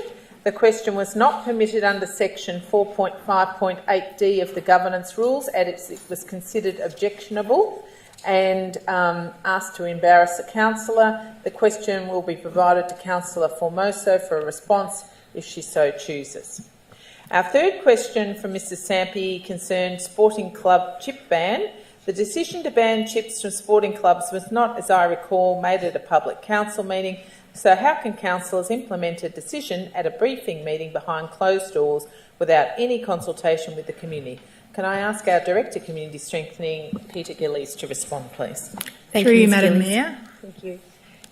The question was not permitted under section 4.5.8d of the governance rules as it was considered objectionable and asked to embarrass a councillor. The question will be provided to Councillor Formoso for a response if she so chooses. Our third question from Mr Sampi concerned sporting club chip ban. The decision to ban chips from sporting clubs was not, as I recall, made at a public council meeting, so how can councillors implement a decision at a briefing meeting behind closed doors without any consultation with the community? Can I ask our Director Community Strengthening, Peter Gillies, to respond, please? Through you, Madam Mayor. Thank you.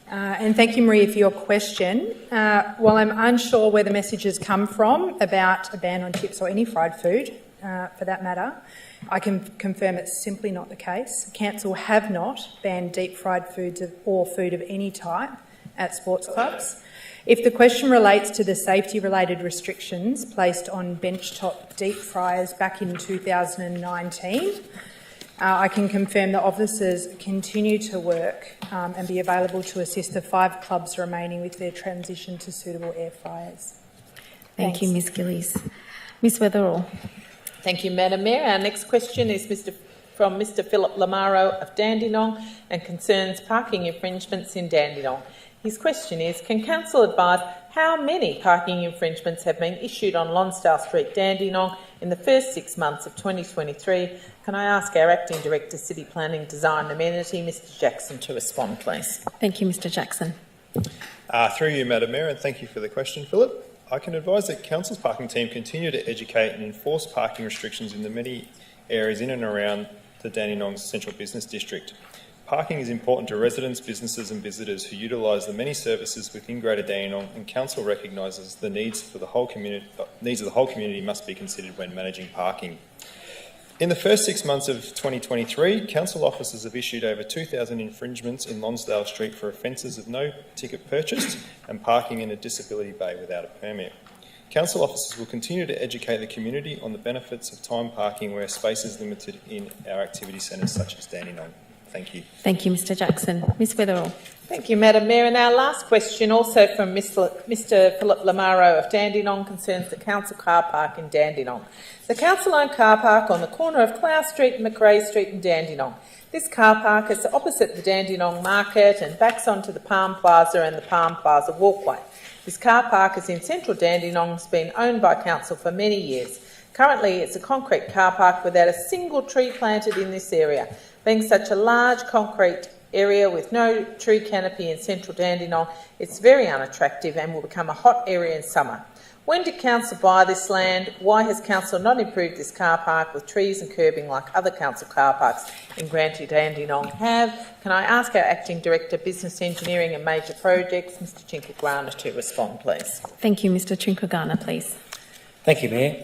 And thank you, Maria, for your question. While I'm unsure where the message has come from about a ban on chips or any fried food, for that matter, I can confirm it's simply not the case. Council have not banned deep-fried foods or food of any type at sports clubs. If the question relates to the safety-related restrictions placed on benchtop deep fryers back in 2019, I can confirm that officers continue to work and be available to assist the 5 clubs remaining with their transition to suitable air fryers. Thank you, Ms Gillies. Ms Weatherall. Thank you, Madam Mayor. Our next question is from Mr Philip Lamaro of Dandenong and concerns parking infringements in Dandenong. His question is, can Council advise how many parking infringements have been issued on Lonsdale Street, Dandenong in the first 6 months of 2023? Can I ask our Acting Director, City Planning, Design and Amenity, Mr Jackson, to respond, please? Thank you, Mr Jackson. Through you, Madam Mayor, and thank you for the question, Philip. I can advise that Council's parking team continue to educate and enforce parking restrictions in the many areas in and around the Dandenong Central Business District. Parking is important to residents, businesses and visitors who utilise the many services within Greater Dandenong, and Council recognises the needs of the whole community must be considered when managing parking. In the first 6 months of 2023, Council officers have issued over 2,000 infringements in Lonsdale Street for offences of no ticket purchased and parking in a disability bay without a permit. Council officers will continue to educate the community on the benefits of time parking where space is limited in our activity centres such as Dandenong. Thank you. Thank you, Mr Jackson. Ms Weatherall. Thank you, Madam Mayor. And our last question, also from Mr Philip Lamaro of Dandenong, concerns the council car park in Dandenong. The council-owned car park on the corner of Clough Street and McRae Street in Dandenong. This car park is opposite the Dandenong Market and backs onto the Palm Plaza and the Palm Plaza Walkway. This car park is in central Dandenong, has been owned by council for many years. Currently, it's a concrete car park without a single tree planted in this area. Being such a large concrete area with no tree canopy in central Dandenong. It's very unattractive and will become a hot area in summer. When did council buy this land? Why has council not improved this car park with trees and curbing like other council car parks in Granty Dandenong have? Can I ask our Acting Director, Business Engineering and Major Projects, Mr Chinkagrana, to respond, please? Thank you, Mr Chinkagrana, please. Thank you, Mayor.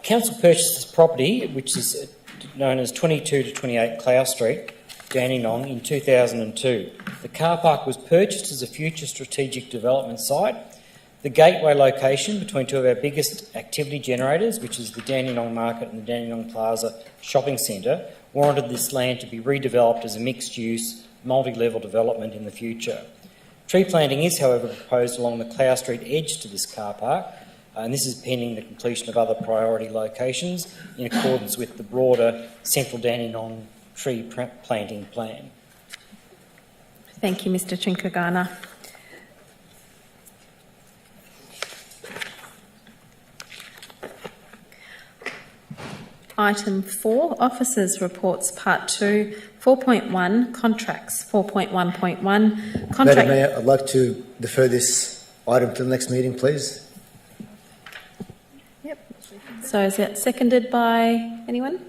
Council purchased this property, which is known as 22 to 28 Clough Street, Dandenong, in 2002. The car park was purchased as a future strategic development site. The gateway location between two of our biggest activity generators, which is the Dandenong Market and the Dandenong Plaza Shopping Centre, warranted this land to be redeveloped as a mixed-use, multi-level development in the future. Tree planting is, however, proposed along the Clough Street edge to this car park, and this is pending the completion of other priority locations in accordance with the broader Central Dandenong tree planting plan. Thank you, Mr Chinkagrana. Item 4, Officers' Reports, Part 2, 4.1, Contracts, 4.1.1, Contract... Madam Mayor, I'd like to defer this item to the next meeting, please. Yep. So is that seconded by anyone?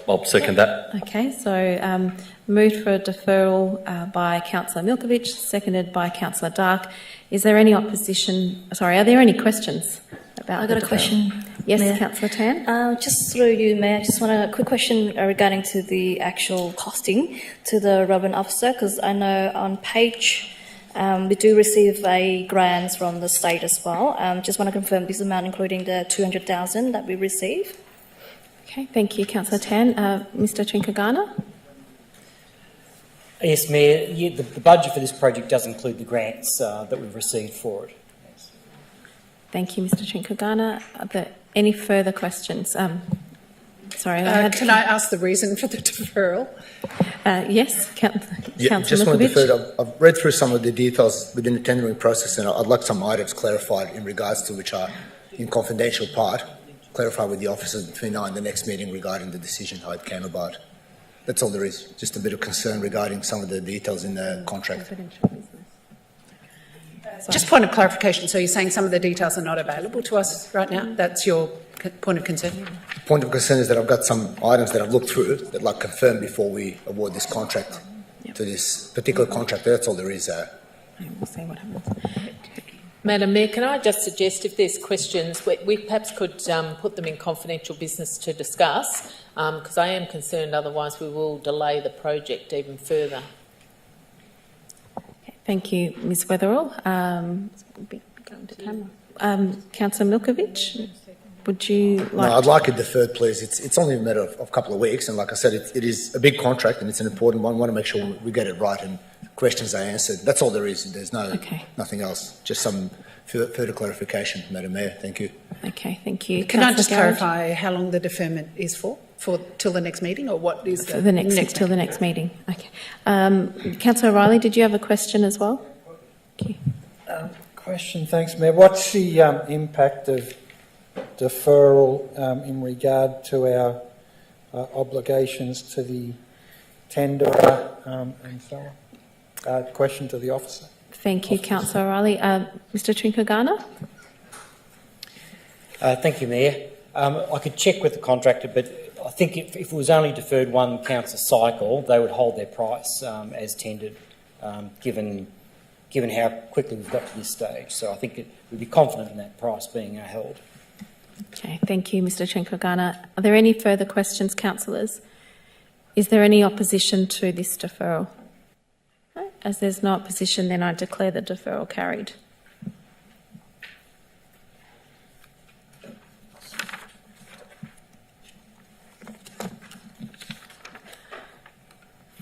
I'll second that. Okay, so moved for a deferral by Councillor Milkovich, seconded by Councillor Dark. Is there any opposition? Sorry, are there any questions about I got a question. Yes, Mayor. Councillor Tan. Just through you, Mayor, I just want a quick question regarding to the actual costing to the relevant officer, because I know on page we do receive a grants from the state as well. Just want to confirm this amount, including the 200,000 that we receive. Okay, thank you, Councillor Tan. Mr Chinkagrana. Yes, Mayor, the budget for this project does include the grants that we've received for it. Yes. Thank you, Mr Chinkagrana. Are there any further questions? Sorry, Can I ask the reason for the deferral? Yes, Councillor Just want to Milkovich. defer. I've read through some of the details within the tendering process, and I'd like some items clarified in regards to which are in confidential part, clarified with the officers between now and the next meeting regarding the decision, how it came about. That's all there is. Just a bit of concern regarding some of the details in the contract. Just point of clarification, so you're saying some of the details are not available to us right now? That's your point of concern? Point of concern is that I've got some items that I've looked through that I'd like confirmed before we award this contract to this particular contractor. That's all there is. We'll see what happens. Madam Mayor, can I just suggest if there's questions, we perhaps could put them in confidential business to discuss, because I am concerned otherwise we will delay the project even further. Thank you, Ms Weatherall. Councillor Milkovich, would you like... No, I'd like it deferred, please. It's only a matter of a couple of weeks, and like I said, it is a big contract and it's an important one. I want to make sure we get it right and questions are answered. That's all there is. There's nothing else. Just some further clarification, Madam Mayor. Thank you. Okay, thank you. Can I just clarify how long the deferment is for till the next meeting, or what is the next till the next meeting? Okay. Councillor O'Reilly, did you have a question as well? Okay. Question, thanks, Mayor. What's the impact of deferral in regard to our obligations to the tenderer and so on? Question to the officer. Thank you, Councillor O'Reilly. Mr Chinkagrana? Thank you, Mayor. I could check with the contractor, but I think if it was only deferred one council cycle, they would hold their price as tendered, given how quickly we've got to this stage. So I think we'd be confident in that price being held. Okay, thank you, Mr Chinkagrana. Are there any further questions, councillors? Is there any opposition to this deferral? No? As there's no opposition, then I declare the deferral carried.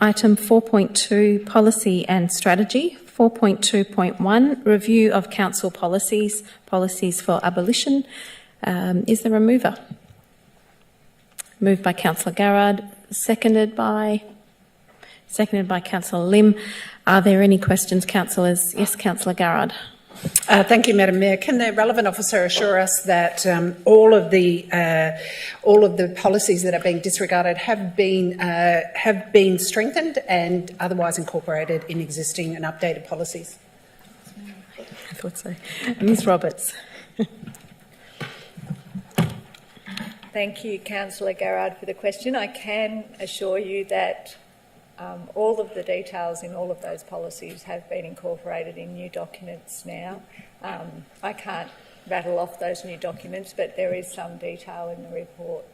Item 4.2, Policy and Strategy. 4.2.1, Review of Council Policies, Policies for Abolition. Is there a mover? Moved by Councillor Garrard, seconded by Councillor Lim. Are there any questions, councillors? Yes, Councillor Garrard. Thank you, Madam Mayor. Can the relevant officer assure us that all of the policies that are being disregarded have been strengthened and otherwise incorporated in existing and updated policies? I thought so. Ms Roberts. Thank you, Councillor Garrard, for the question. I can assure you that all of the details in all of those policies have been incorporated in new documents now. I can't rattle off those new documents, but there is some detail in the report.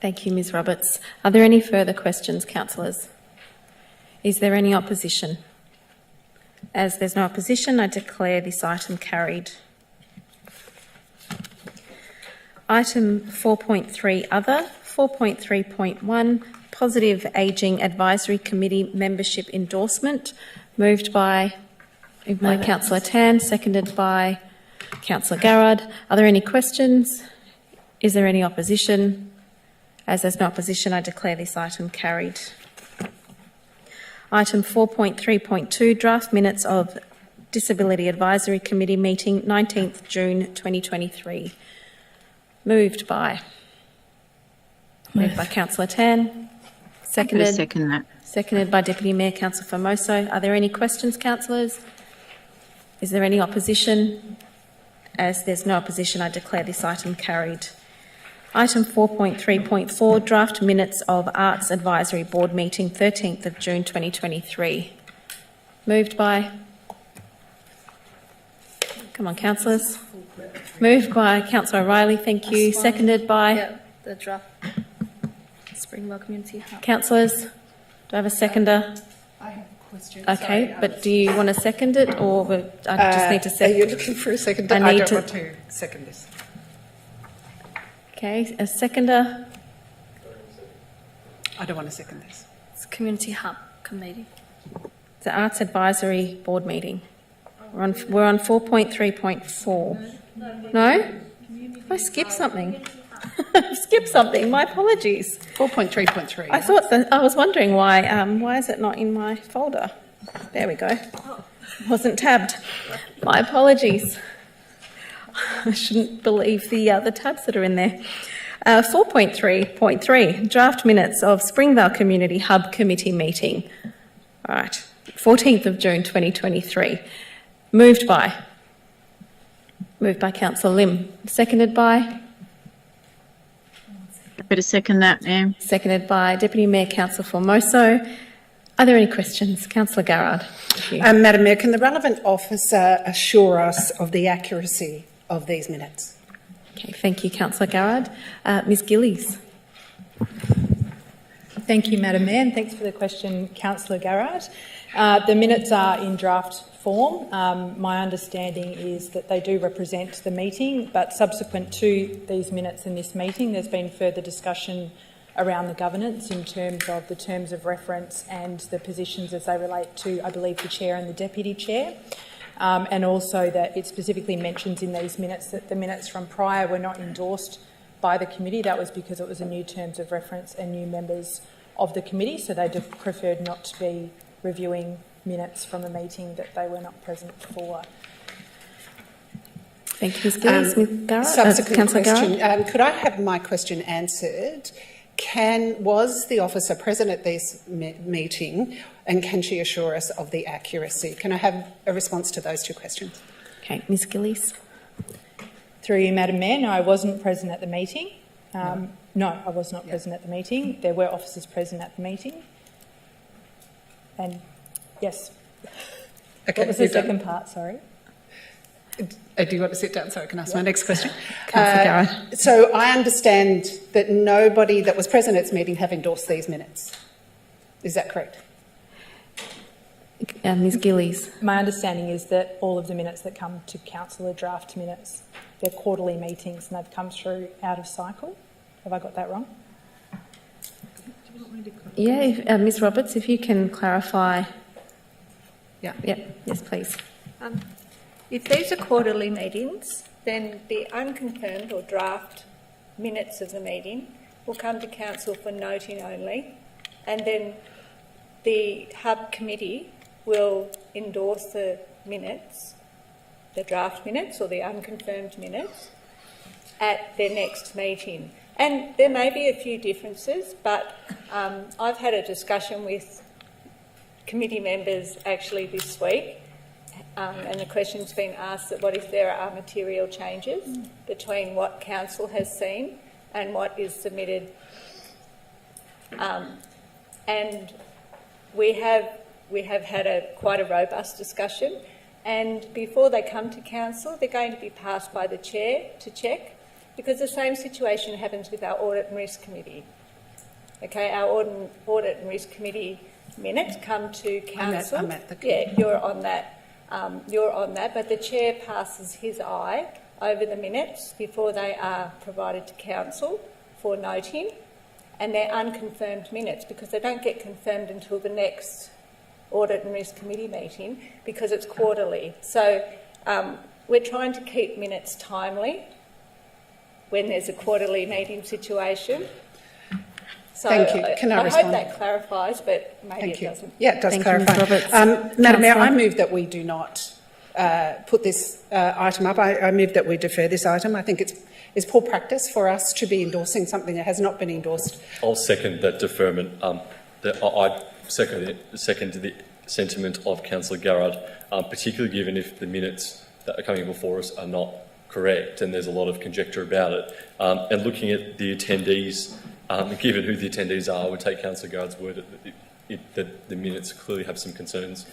Thank you, Ms Roberts. Are there any further questions, councillors? Is there any opposition? As there's no opposition, I declare this item carried. Item 4.3 Other, 4.3.1 Positive Ageing Advisory Committee Membership Endorsement, moved by Councillor Tan, seconded by Councillor Garrard. Are there any questions? Is there any opposition? As there's no opposition, I declare this item carried. Item 4.3.2 Draft Minutes of Disability Advisory Committee Meeting 19th June 2023. Moved by Councillor Tan. Seconded. Second that. Seconded by Deputy Mayor Councillor Formoso. Are there any questions, councillors? Is there any opposition? As there's no opposition, I declare this item carried. Item 4.3.4 Draft Minutes of Arts Advisory Board Meeting 13th of June 2023. Moved by... Come on, councillors. Moved by Councillor O'Reilly, thank you. Seconded by... the draft Springvale Community Hub. Councillors, do I have a seconder? I have a question. Okay, Sorry, but do you want to second it, or I just need to second? Are you looking for a seconder? I don't want to second this. Okay, a seconder. I don't want to second this. It's Community Hub Committee. It's the Arts Advisory Board meeting. We're on 4.3.4. No? Have I skipped something? I've skipped something. My apologies. 4.3.3. I thought that I was wondering why is it not in my folder? There we go. Wasn't tabbed. My apologies. I shouldn't believe the tabs that are in there. 4.3.3 Draft Minutes of Springvale Community Hub Committee Meeting. All right, 14th of June 2023. Moved by Councillor Lim. Seconded by? Better second that, ma'am. Seconded by Deputy Mayor Councillor Formoso. Are there any questions? Councillor Garrard. Madam Mayor, can the relevant officer assure us of the accuracy of these minutes? Okay, thank you, Councillor Garrard. Ms Gillies. Thank you, Madam Mayor, and thanks for the question, Councillor Garrard. The minutes are in draft form. My understanding is that they do represent the meeting, but subsequent to these minutes in this meeting, there's been further discussion around the governance in terms of the terms of reference and the positions as they relate to, I believe, the Chair and the Deputy Chair. And also that it specifically mentions in these minutes that the minutes from prior were not endorsed by the committee. That was because it was a new terms of reference and new members of the committee, so they preferred not to be reviewing minutes from a meeting that they were not present for. Thank you, Ms Gillies. Ms Garrard? Subsequent question. Garrard? Could I have my question answered? Was the officer present at this meeting, and can she assure us of the accuracy? Can I have a response to those two questions? Okay, Ms Gillies. Through you, Madam Mayor, no, I wasn't present at the meeting. No, I was not present at the meeting. There were officers present at the meeting. And yes. Okay, what was the second part, sorry? Do you want to sit down so I can ask my next question? Garrard. So I understand that nobody that was present at this meeting have endorsed these minutes. Is that correct? Ms Gillies. My understanding is that all of the minutes that come to council are draft minutes. They're quarterly meetings and they've come through out of cycle. Have I got that wrong? Yeah, Ms Roberts, if you can clarify. Yeah. Yes, please. If these are quarterly meetings, then the unconfirmed or draft minutes of the meeting will come to council for noting only, and then the hub committee will endorse the minutes the draft minutes or the unconfirmed minutes at their next meeting. And there may be a few differences, but I've had a discussion with committee members actually this week, and the question's been asked that what if there are material changes between what council has seen and what is submitted. And we have had quite a robust discussion, and before they come to council, they're going to be passed by the chair to check, because the same situation happens with our Audit and Risk Committee. Okay, our Audit and Risk Committee minutes come to council. I'm at the you're on that. But the chair passes his eye over the minutes before they are provided to council for noting, and they're unconfirmed minutes because they don't get confirmed until the next Audit and Risk Committee meeting because it's quarterly. So we're trying to keep minutes timely when there's a quarterly meeting situation. So Thank you. Can I hope respond? that clarifies, but maybe Thank it you. doesn't. Yeah, it does Thank you, Ms. clarify. Roberts. Madam Mayor, I Councillor? move that we do not put this item up. I move that we defer this item. I think it's poor practice for us to be endorsing something that has not been endorsed. I'll second that deferment. I second the sentiment of Councillor Garrard, particularly given if the minutes that are coming before us are not correct and there's a lot of conjecture about it. And looking at the attendees, given who the attendees are, I would take Councillor Garrard's word that the minutes clearly have some concerns,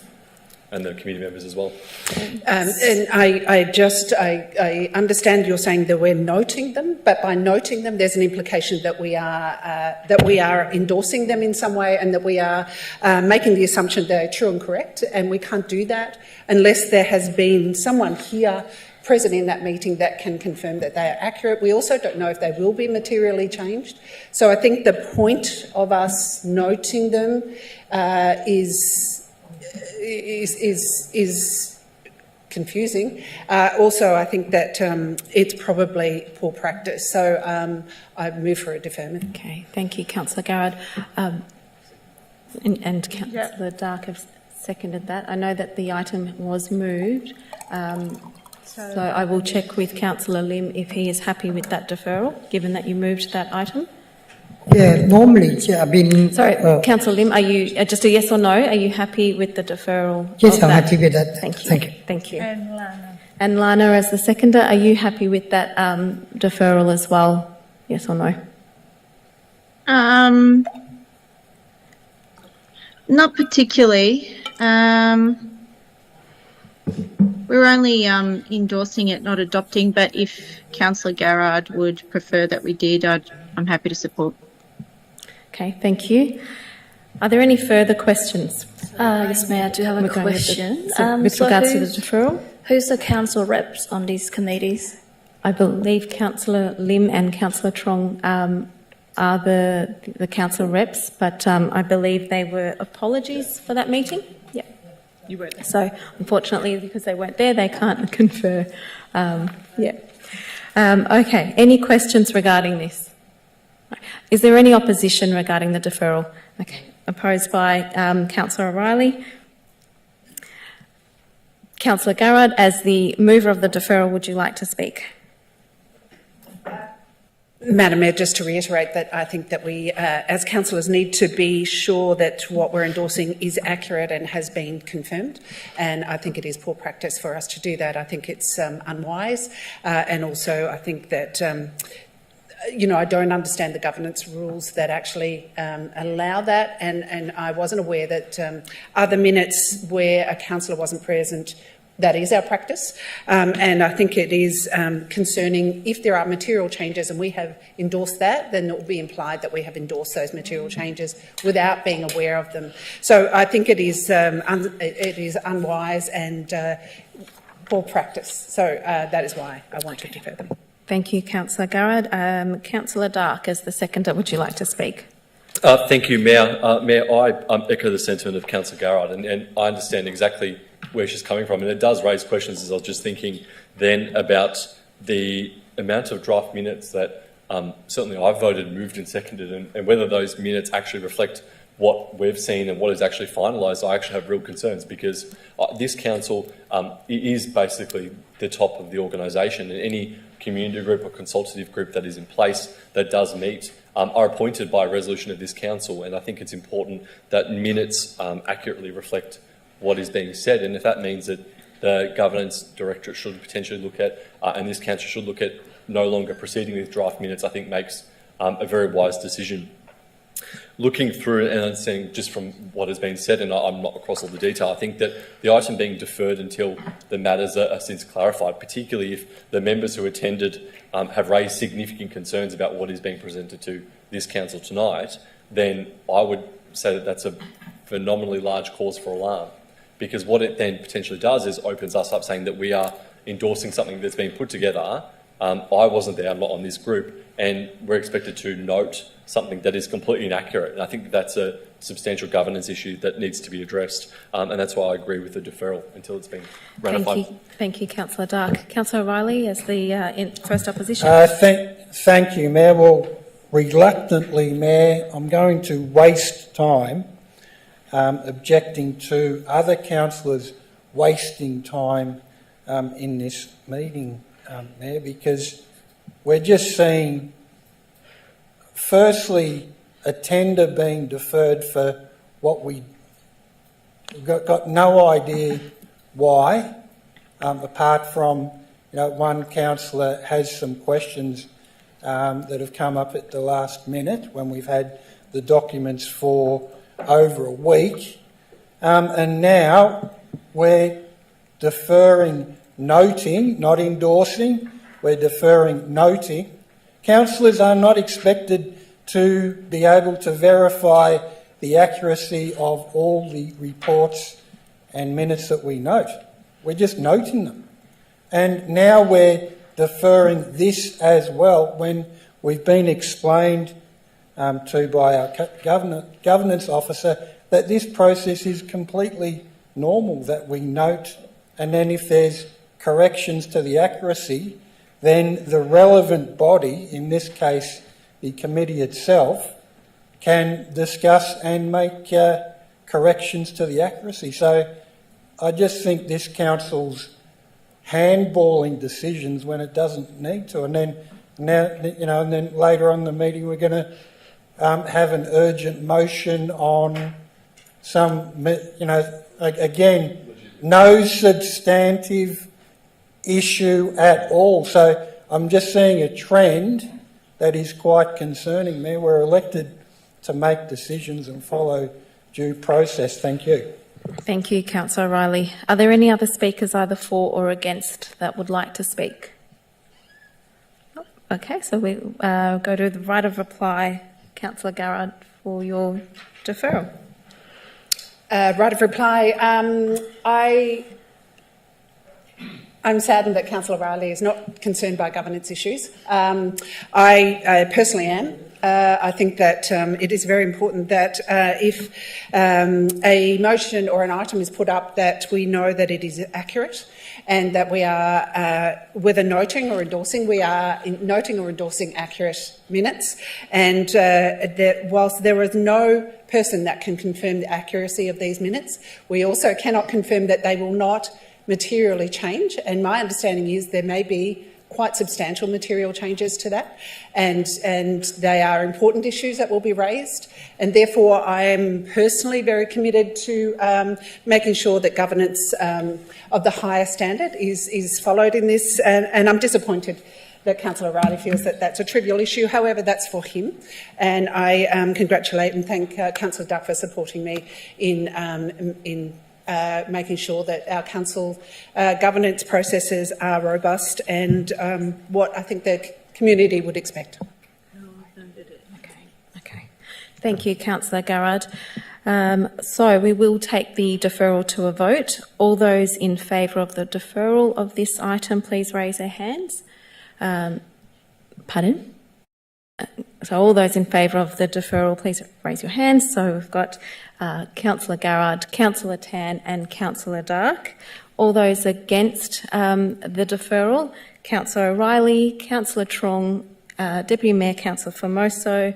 and the committee members as well. And I understand you're saying that we're noting them, but by noting them, there's an implication that we are endorsing them in some way, and that we are making the assumption they're true and correct, and we can't do that unless there has been someone here present in that meeting that can confirm that they are accurate. We also don't know if they will be materially changed. So I think the point of us noting them is confusing. Also, I think that it's probably poor practice. So I move for a deferment. Okay, thank you, Councillor Garrard. And Councillor Dark have seconded that. I know that the item was moved. So I will check with Councillor Lim if he is happy with that deferral, given that you moved that item. Yeah, normally, I've been... Sorry, Councillor Lim, are you, just a yes or no, are you happy with the deferral? Yes, I'm happy with that. Thank you. Thank you. Thank you. And Lana. And Lana, as the seconder, are you happy with that deferral as well? Yes or no? Not particularly. We're only endorsing it, not adopting, but if Councillor Garrard would prefer that we did, I'm happy to support. Okay, thank you. Are there any further questions? Yes, Mayor, I do have a question. With regards to the deferral? Who's the council reps on these committees? I believe Councillor Lim and Councillor Trong are the council reps, but I believe they were apologies for that meeting. Yeah. You weren't there. So, unfortunately, because they weren't there, they can't confer. Okay, any questions regarding this? Is there any opposition regarding the deferral? Okay, opposed by Councillor O'Reilly. Councillor Garrard, as the mover of the deferral, would you like to speak? Madam Mayor, just to reiterate that I think that we, as councillors, need to be sure that what we're endorsing is accurate and has been confirmed, and I think it is poor practice for us to do that. I think it's unwise, and also I think that I don't understand the governance rules that actually allow that, and I wasn't aware that other minutes where a councillor wasn't present, that is our practice, and I think it is concerning if there are material changes and we have endorsed that, then it will be implied that we have endorsed those material changes without being aware of them. So I think it is unwise and poor practice. So that is why I want to defer them. Thank you, Councillor Garrard. Councillor Dark, as the seconder, would you like to speak? Thank you, Mayor. Mayor, I echo the sentiment of Councillor Garrard, and I understand exactly where she's coming from, and it does raise questions, as I was just thinking then, about the amount of draft minutes that certainly I've voted, moved and seconded, and whether those minutes actually reflect what we've seen and what is actually finalised, I actually have real concerns, because this council is basically the top of the organisation, and any community group or consultative group that is in place that does meet are appointed by resolution of this council, and I think it's important that minutes accurately reflect what is being said, and if that means that the Governance Directorate should potentially look at, and this council should look at no longer proceeding with draft minutes, I think makes a very wise decision. Looking through and understanding just from what has been said, and I'm not across all the detail, I think that the item being deferred until the matters are since clarified, particularly if the members who attended have raised significant concerns about what is being presented to this council tonight, then I would say that that's a phenomenally large cause for alarm, because what it then potentially does is opens us up saying that we are endorsing something that's been put together. I wasn't there, I'm not on this group, and we're expected to note something that is completely inaccurate. And I think that's a substantial governance issue that needs to be addressed, and that's why I agree with the deferral until it's been ratified. Thank you, Councillor Dark. Councillor O'Reilly, as the first opposition. Thank you, Mayor. Well, reluctantly, Mayor, I'm going to waste time objecting to other councillors wasting time in this meeting, Mayor, because we're just seeing, firstly, a tender being deferred for what we got no idea why, apart from, one councillor has some questions that have come up at the last minute when we've had the documents for over a week, and now we're deferring noting, not endorsing, we're deferring noting. Councillors are not expected to be able to verify the accuracy of all the reports and minutes that we note. We're just noting them. And now we're deferring this as well when we've been explained to by our governance officer that this process is completely normal, that we note, and then if there's corrections to the accuracy, then the relevant body, in this case the committee itself, can discuss and make corrections to the accuracy. So I just think this council's handballing decisions when it doesn't need to, and then now, and then later on in the meeting we're going to have an urgent motion on some, again, no substantive issue at all. So I'm just seeing a trend that is quite concerning me. We're elected to make decisions and follow due process. Thank you. Thank you, Councillor O'Reilly. Are there any other speakers either for or against that would like to speak? Okay, so we go to the right of reply. Councillor Garrard, for your deferral. Right of reply. I'm saddened that Councillor O'Reilly is not concerned by governance issues. I personally am. I think that it is very important that if a motion or an item is put up, that we know that it is accurate and that we are, whether noting or endorsing, we are noting or endorsing accurate minutes. And that whilst there is no person that can confirm the accuracy of these minutes, we also cannot confirm that they will not materially change, and my understanding is there may be quite substantial material changes to that, and they are important issues that will be raised, and therefore I am personally very committed to making sure that governance of the higher standard is followed in this, and I'm disappointed that Councillor O'Reilly feels that that's a trivial issue. However, that's for him, and I congratulate and thank Councillor Duck for supporting me in making sure that our council governance processes are robust and what I think the community would expect. Okay. Thank you, Councillor Garrard. So we will take the deferral to a vote. All those in favour of the deferral of this item, please raise their hands. Pardon? So all those in favour of the deferral, please raise your hands. So we've got Councillor Garrard, Councillor Tan and Councillor Dark. All those against the deferral, Councillor O'Reilly, Councillor Trong, Deputy Mayor Councillor Formoso,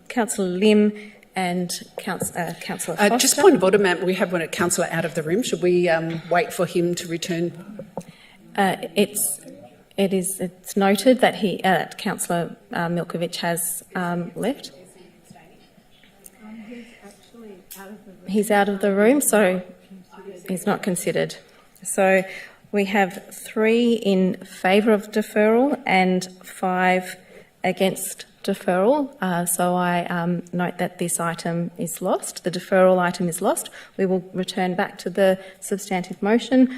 Councillor Lim and Councillor Foster. Just point of order, ma'am. We have one councillor out of the room. Should we wait for him to return? It's noted that Councillor Milkovich has left. He's out of the room, so he's not considered. So we have 3 in favour of deferral and 5 against deferral. So I note that this item is lost. The deferral item is lost. We will return back to the substantive motion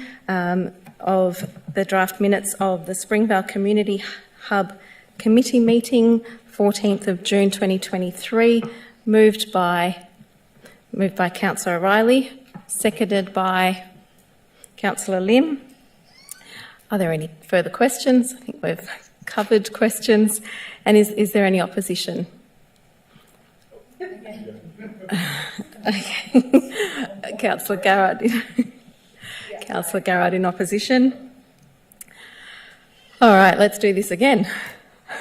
of the draft minutes of the Springvale Community Hub Committee meeting, 14th of June 2023, moved by Councillor O'Reilly, seconded by Councillor Lim. Are there any further questions? I think we've covered questions. And is there any opposition? Okay. Councillor Garrard. Councillor Garrard in opposition. All right, let's do this again.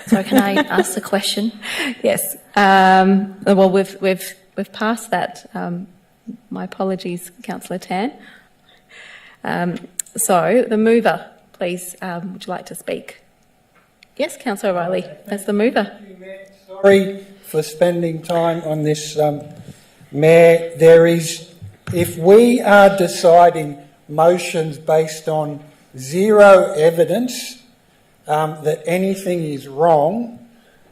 So can I ask the question? Yes. Well, we've passed that. My apologies, Councillor Tan. So the mover, please, would you like to speak? Yes, Councillor O'Reilly, as the mover. Sorry for spending time on this, Mayor. If we are deciding motions based on zero evidence that anything is wrong,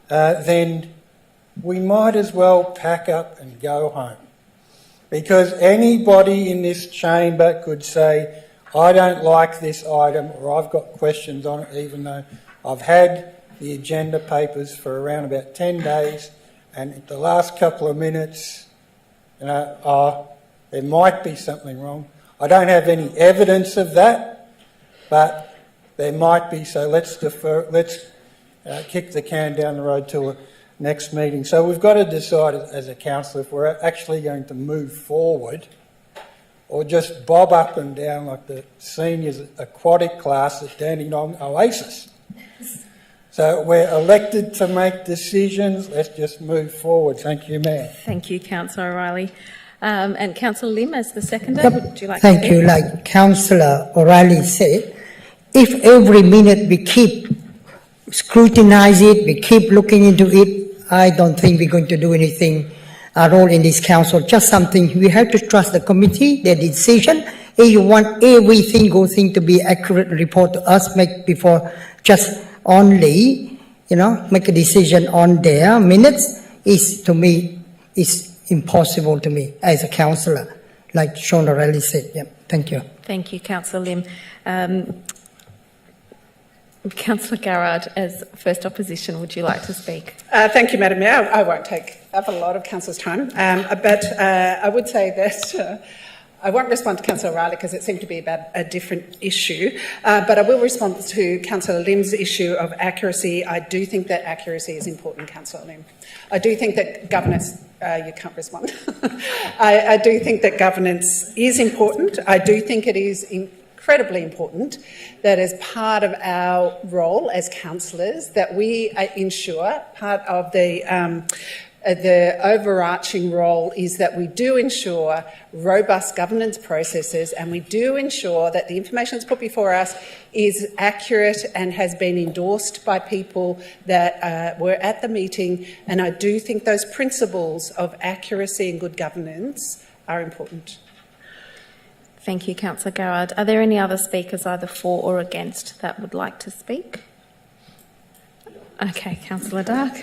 then we might as well pack up and go home. Because anybody in this chamber could say, I don't like this item, or I've got questions on it, even though I've had the agenda papers for around about 10 days, and at the last couple of minutes, there might be something wrong. I don't have any evidence of that, but there might be, so let's kick the can down the road till the next meeting. So we've got to decide as a council if we're actually going to move forward or just bob up and down like the seniors aquatic class at Dandenong Oasis. So we're elected to make decisions. Let's just move forward. Thank you, Mayor. Thank you, Councillor O'Reilly. And Councillor Lim as the seconder. Yep. Would you like Thank to you. Like Councillor O'Reilly said, if every minute we keep scrutinise it, we keep looking into it, I don't think we're going to do anything at all in this council. Just something we have to trust the committee, their decision. If you want everything to be accurate report to us, make before just only, make a decision on their minutes is to me is impossible to me as a councillor, like Sean O'Reilly said. Yeah, thank you. Thank you, Councillor Lim. Councillor Garrard, as first opposition, would you like to speak? Thank you, Madam Mayor. I won't take up a lot of councillors' time, but I would say that I won't respond to Councillor O'Reilly because it seemed to be about a different issue, but I will respond to Councillor Lim's issue of accuracy. I do think that accuracy is important, Councillor Lim. I do think that governance, you can't respond. I do think that governance is important. I do think it is incredibly important that as part of our role as councillors that we ensure part of the overarching role is that we do ensure robust governance processes and we do ensure that the information that's put before us is accurate and has been endorsed by people that were at the meeting. And I do think those principles of accuracy and good governance are important. Thank you, Councillor Garrard. Are there any other speakers, either for or against, that would like to speak? Okay, Councillor Dark.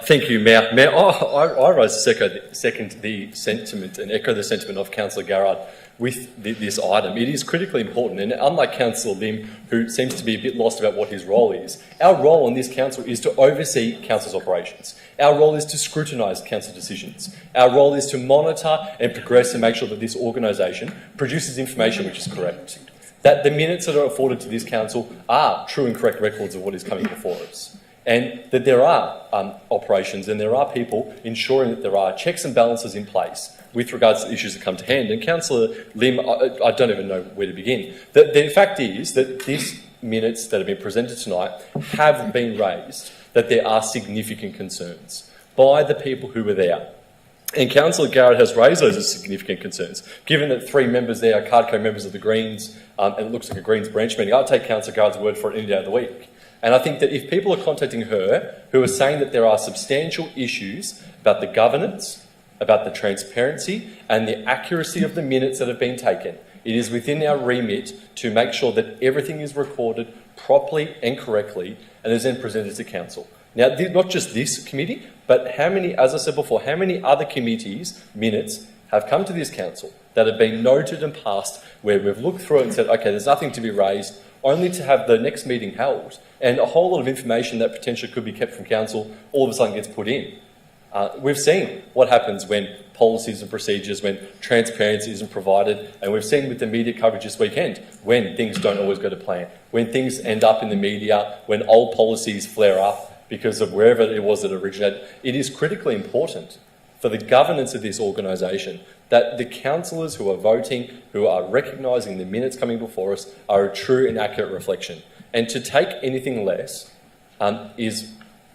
Thank you, Mayor. Mayor, I rise to second the sentiment and echo the sentiment of Councillor Garrard with this item. It is critically important, and unlike Councillor Lim, who seems to be a bit lost about what his role is, our role on this council is to oversee council's operations. Our role is to scrutinise council decisions. Our role is to monitor and progress and make sure that this organisation produces information which is correct. That the minutes that are afforded to this council are true and correct records of what is coming before us. And that there are operations and there are people ensuring that there are checks and balances in place with regards to issues that come to hand. And Councillor Lim, I don't even know where to begin. The fact is that these minutes that have been presented tonight have been raised, that there are significant concerns by the people who were there. And Councillor Garrett has raised those as significant concerns. Given that 3 members there are Cardco members of the Greens, and it looks like a Greens branch meeting, I'll take Councillor Garrett's word for it any day of the week. And I think that if people are contacting her who are saying that there are substantial issues about the governance, about the transparency and the accuracy of the minutes that have been taken, it is within our remit to make sure that everything is recorded properly and correctly and is then presented to Council. Now, not just this committee, but how many, as I said before, how many other committees' minutes have come to this Council that have been noted and passed where we've looked through it and said, okay, there's nothing to be raised, only to have the next meeting held and a whole lot of information that potentially could be kept from Council all of a sudden gets put in. We've seen what happens when policies and procedures, when transparency isn't provided, and we've seen with the media coverage this weekend when things don't always go to plan, when things end up in the media, when old policies flare up because of wherever it was that originated. It is critically important for the governance of this organisation that the councillors who are voting, who are recognising the minutes coming before us, are a true and accurate reflection. And to take anything less is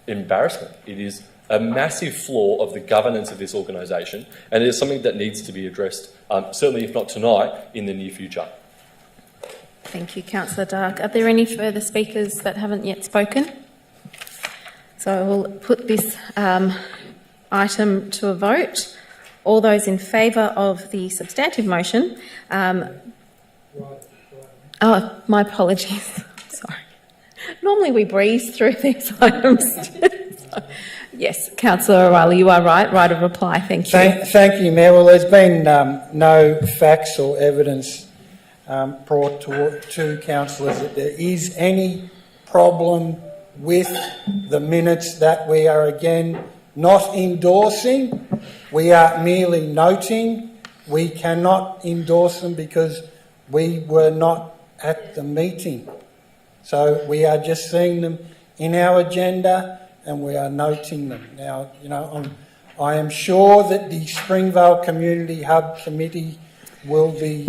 embarrassment. It is a massive flaw of the governance of this organisation, and it is something that needs to be addressed, certainly if not tonight, in the near future. Thank you, Councillor Dark. Are there any further speakers that haven't yet spoken? So I will put this item to a vote. All those in favour of the substantive motion... oh, my apologies. Sorry. Normally we breeze through these items. Yes, Councillor O'Reilly, you are right. Right of reply. Thank you. Thank you, Mayor. Well, there's been no facts or evidence brought to councillors that there is any problem with the minutes that we are again not endorsing. We are merely noting. We cannot endorse them because we were not at the meeting. So we are just seeing them in our agenda and we are noting them. Now, you know, I am sure that the Springvale Community Hub Committee will be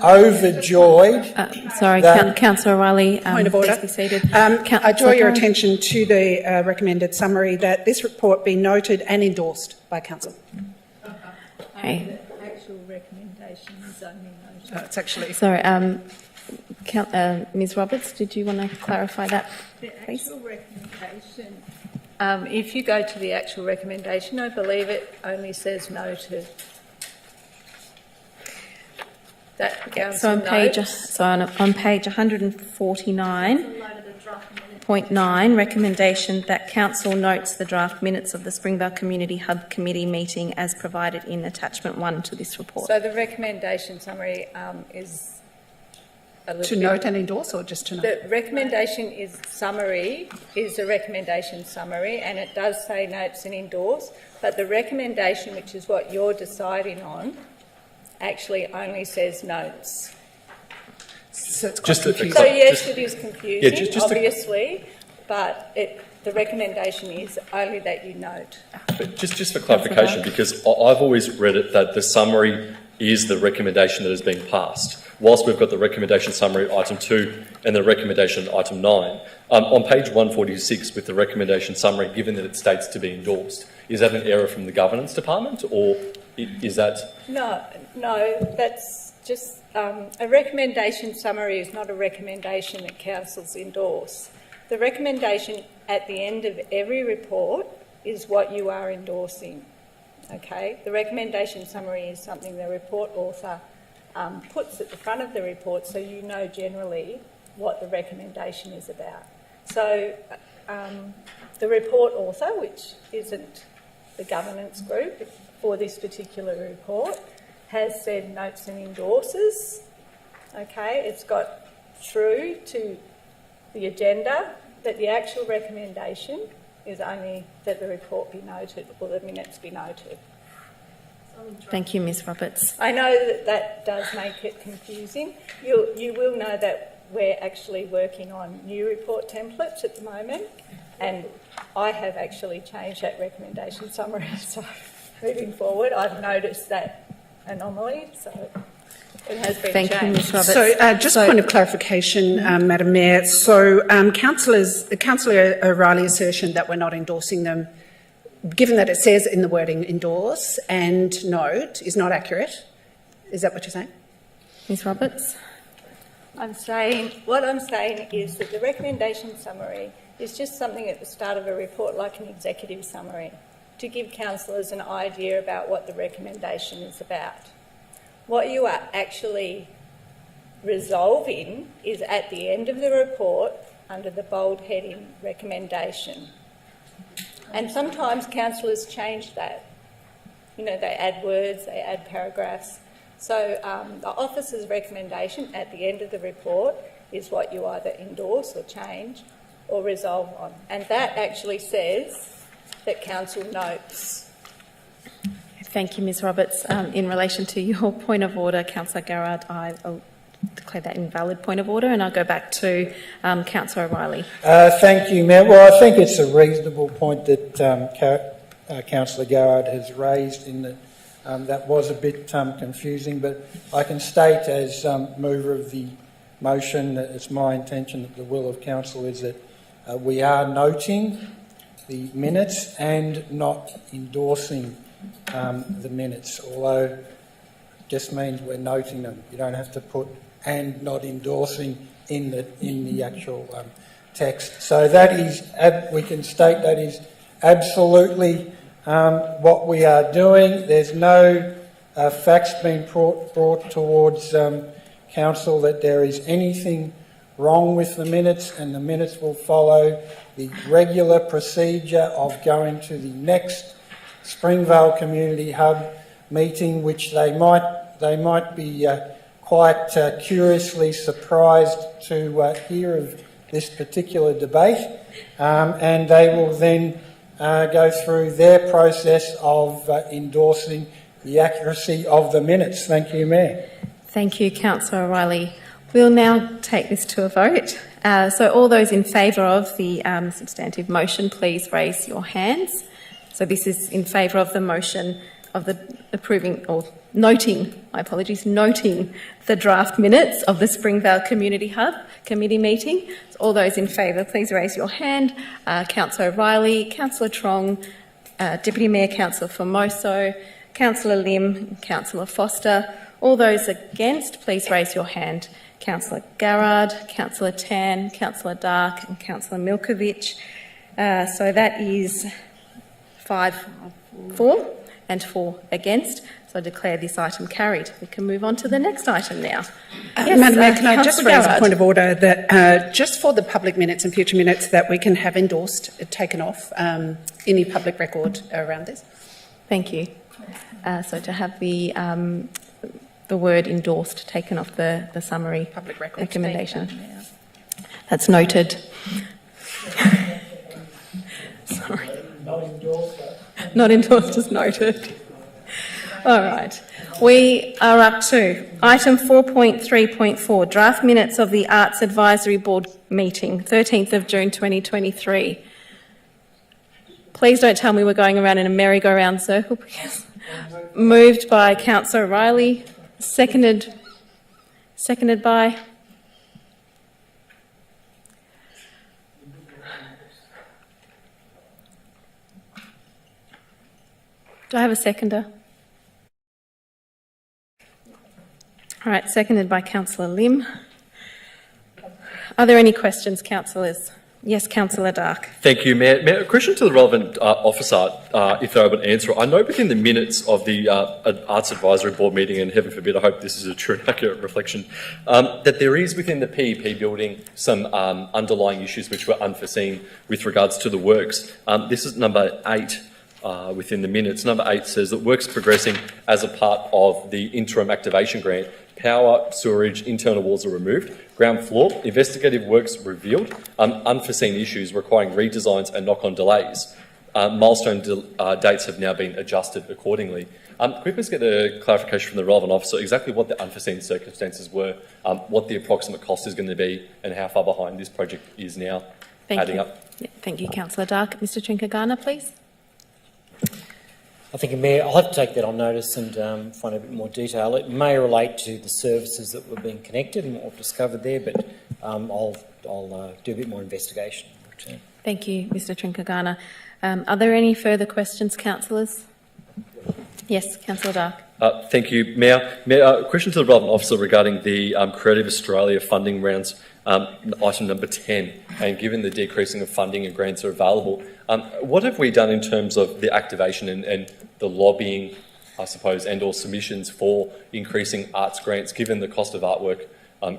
overjoyed. Sorry, Councillor O'Reilly. Point of order. Please be seated. I draw your attention to the recommended summary that this report be noted and endorsed by Council. Okay. The actual recommendation is only noted. It's actually... Sorry, Ms Roberts, did you want to clarify that, please? The actual recommendation, if you go to the actual recommendation, I believe it only says noted. So on page 149.9, recommendation that Council notes the draft minutes of the Springvale Community Hub Committee meeting as provided in attachment 1 to this report. So the recommendation summary is a little to note and endorse, or just to note? The recommendation is a recommendation summary, and it does say notes and endorse, but the recommendation, which is what you're deciding on, actually only says notes. So it's Just confusing. So yes, it is confusing, Yeah, just obviously, but the recommendation is only that you note. But just for clarification, because I've always read it that the summary is the recommendation that has been passed. Whilst we've got the recommendation summary item 2 and the recommendation item 9, on page 146 with the recommendation summary, given that it states to be endorsed, is that an error from the governance department, or is that... No, that's just a recommendation summary is not a recommendation that councils endorse. The recommendation at the end of every report is what you are endorsing. Okay, the recommendation summary is something the report author puts at the front of the report, so you know generally what the recommendation is about. So the report author, which isn't the governance group for this particular report, has said notes and endorses. Okay, it's got through to the agenda that the actual recommendation is only that the report be noted or the minutes be noted. Thank you, Ms Roberts. I know that does make it confusing. You will know that we're actually working on new report templates at the moment, and I have actually changed that recommendation summary. So moving forward, I've noticed that anomaly, so it has been Thank changed. you, Ms Roberts. So just a point of clarification, Madam Mayor. So Councillor O'Reilly's assertion that we're not endorsing them given that it says in the wording endorse and note is not accurate. Is that what you're saying? Ms Roberts? What I'm saying is that the recommendation summary is just something at the start of a report, like an executive summary, to give councillors an idea about what the recommendation is about. What you are actually resolving is at the end of the report under the bold heading recommendation. And sometimes councillors change that. You know, they add words, they add paragraphs. So the officer's recommendation at the end of the report is what you either endorse or change or resolve on. And that actually says that council notes. Thank you, Ms Roberts. In relation to your point of order, Councillor Garrard, I'll declare that invalid point of order, and I'll go back to Councillor O'Reilly. Thank you, Mayor. Well, I think it's a reasonable point that Councillor Garrard has raised in that that was a bit confusing, but I can state as mover of the motion that it's my intention that the will of council is that we are noting the minutes and not endorsing the minutes, although it just means we're noting them. You don't have to put and not endorsing in the actual text. So that is, we can state that is absolutely what we are doing. There's no facts being brought towards council that there is anything wrong with the minutes, and the minutes will follow the regular procedure of going to the next Springvale Community Hub meeting, which they might be quite curiously surprised to hear of this particular debate, and they will then go through their process of endorsing the accuracy of the minutes. Thank you, Mayor. Thank you, Councillor O'Reilly. We'll now take this to a vote. So all those in favour of the substantive motion, please raise your hands. So this is in favour of the motion of the approving or noting the draft minutes of the Springvale Community Hub Committee meeting. So all those in favour, please raise your hand. Councillor O'Reilly, Councillor Trong, Deputy Mayor Councillor Formoso, Councillor Lim, Councillor Foster. All those against, please raise your hand. Councillor Garrard, Councillor Tan, Councillor Dark and Councillor Milkovich. So that is 5 for and 4 against. So I declare this item carried. We can move on to the next item now. Yes, Madam Mayor, can I just Councillor raise a Garrard. point of order that just for the public minutes and future minutes that we can have endorsed, taken off any public record around this? Thank you. So to have the word endorsed taken off the summary Public record recommendation. That's noted. Sorry. Not endorsed as noted. All right. We are up to item 4.3.4, draft minutes of the Arts Advisory Board meeting, 13th of June 2023. Please don't tell me we're going around in a merry-go-round circle, because moved by Councillor O'Reilly, seconded by do I have a seconder? All right, seconded by Councillor Lim. Are there any questions, councillors? Yes, Councillor Dark. Thank you, Mayor. Mayor, a question to the relevant officer, if they're able to answer it. I know within the minutes of the Arts Advisory Board meeting, and heaven forbid, I hope this is a true and accurate reflection, that there is within the PEP building some underlying issues which were unforeseen with regards to the works. This is number 8 within the minutes. Number 8 says that works progressing as a part of the interim activation grant. Power, sewerage, internal walls are removed. Ground floor, investigative works revealed. Unforeseen issues requiring redesigns and knock-on delays. Milestone dates have now been adjusted accordingly. Could we please get a clarification from the relevant officer exactly what the unforeseen circumstances were, what the approximate cost is going to be, and how far behind this project is now adding up? Yeah, thank you, Councillor Dark. Mr Trinkagana, please. I think, Mayor, I'll have to take that on notice and find a bit more detail. It may relate to the services that were being connected and what we've discovered there, but I'll do a bit more investigation. return. Thank you, Mr Trinkagana. Are there any further questions, councillors? Yes, Councillor Dark. Thank you, Mayor. Mayor, a question to the relevant officer regarding the Creative Australia funding rounds, item number 10. And given the decreasing of funding and grants are available, what have we done in terms of the activation and the lobbying, I suppose, and/or submissions for increasing arts grants, given the cost of artwork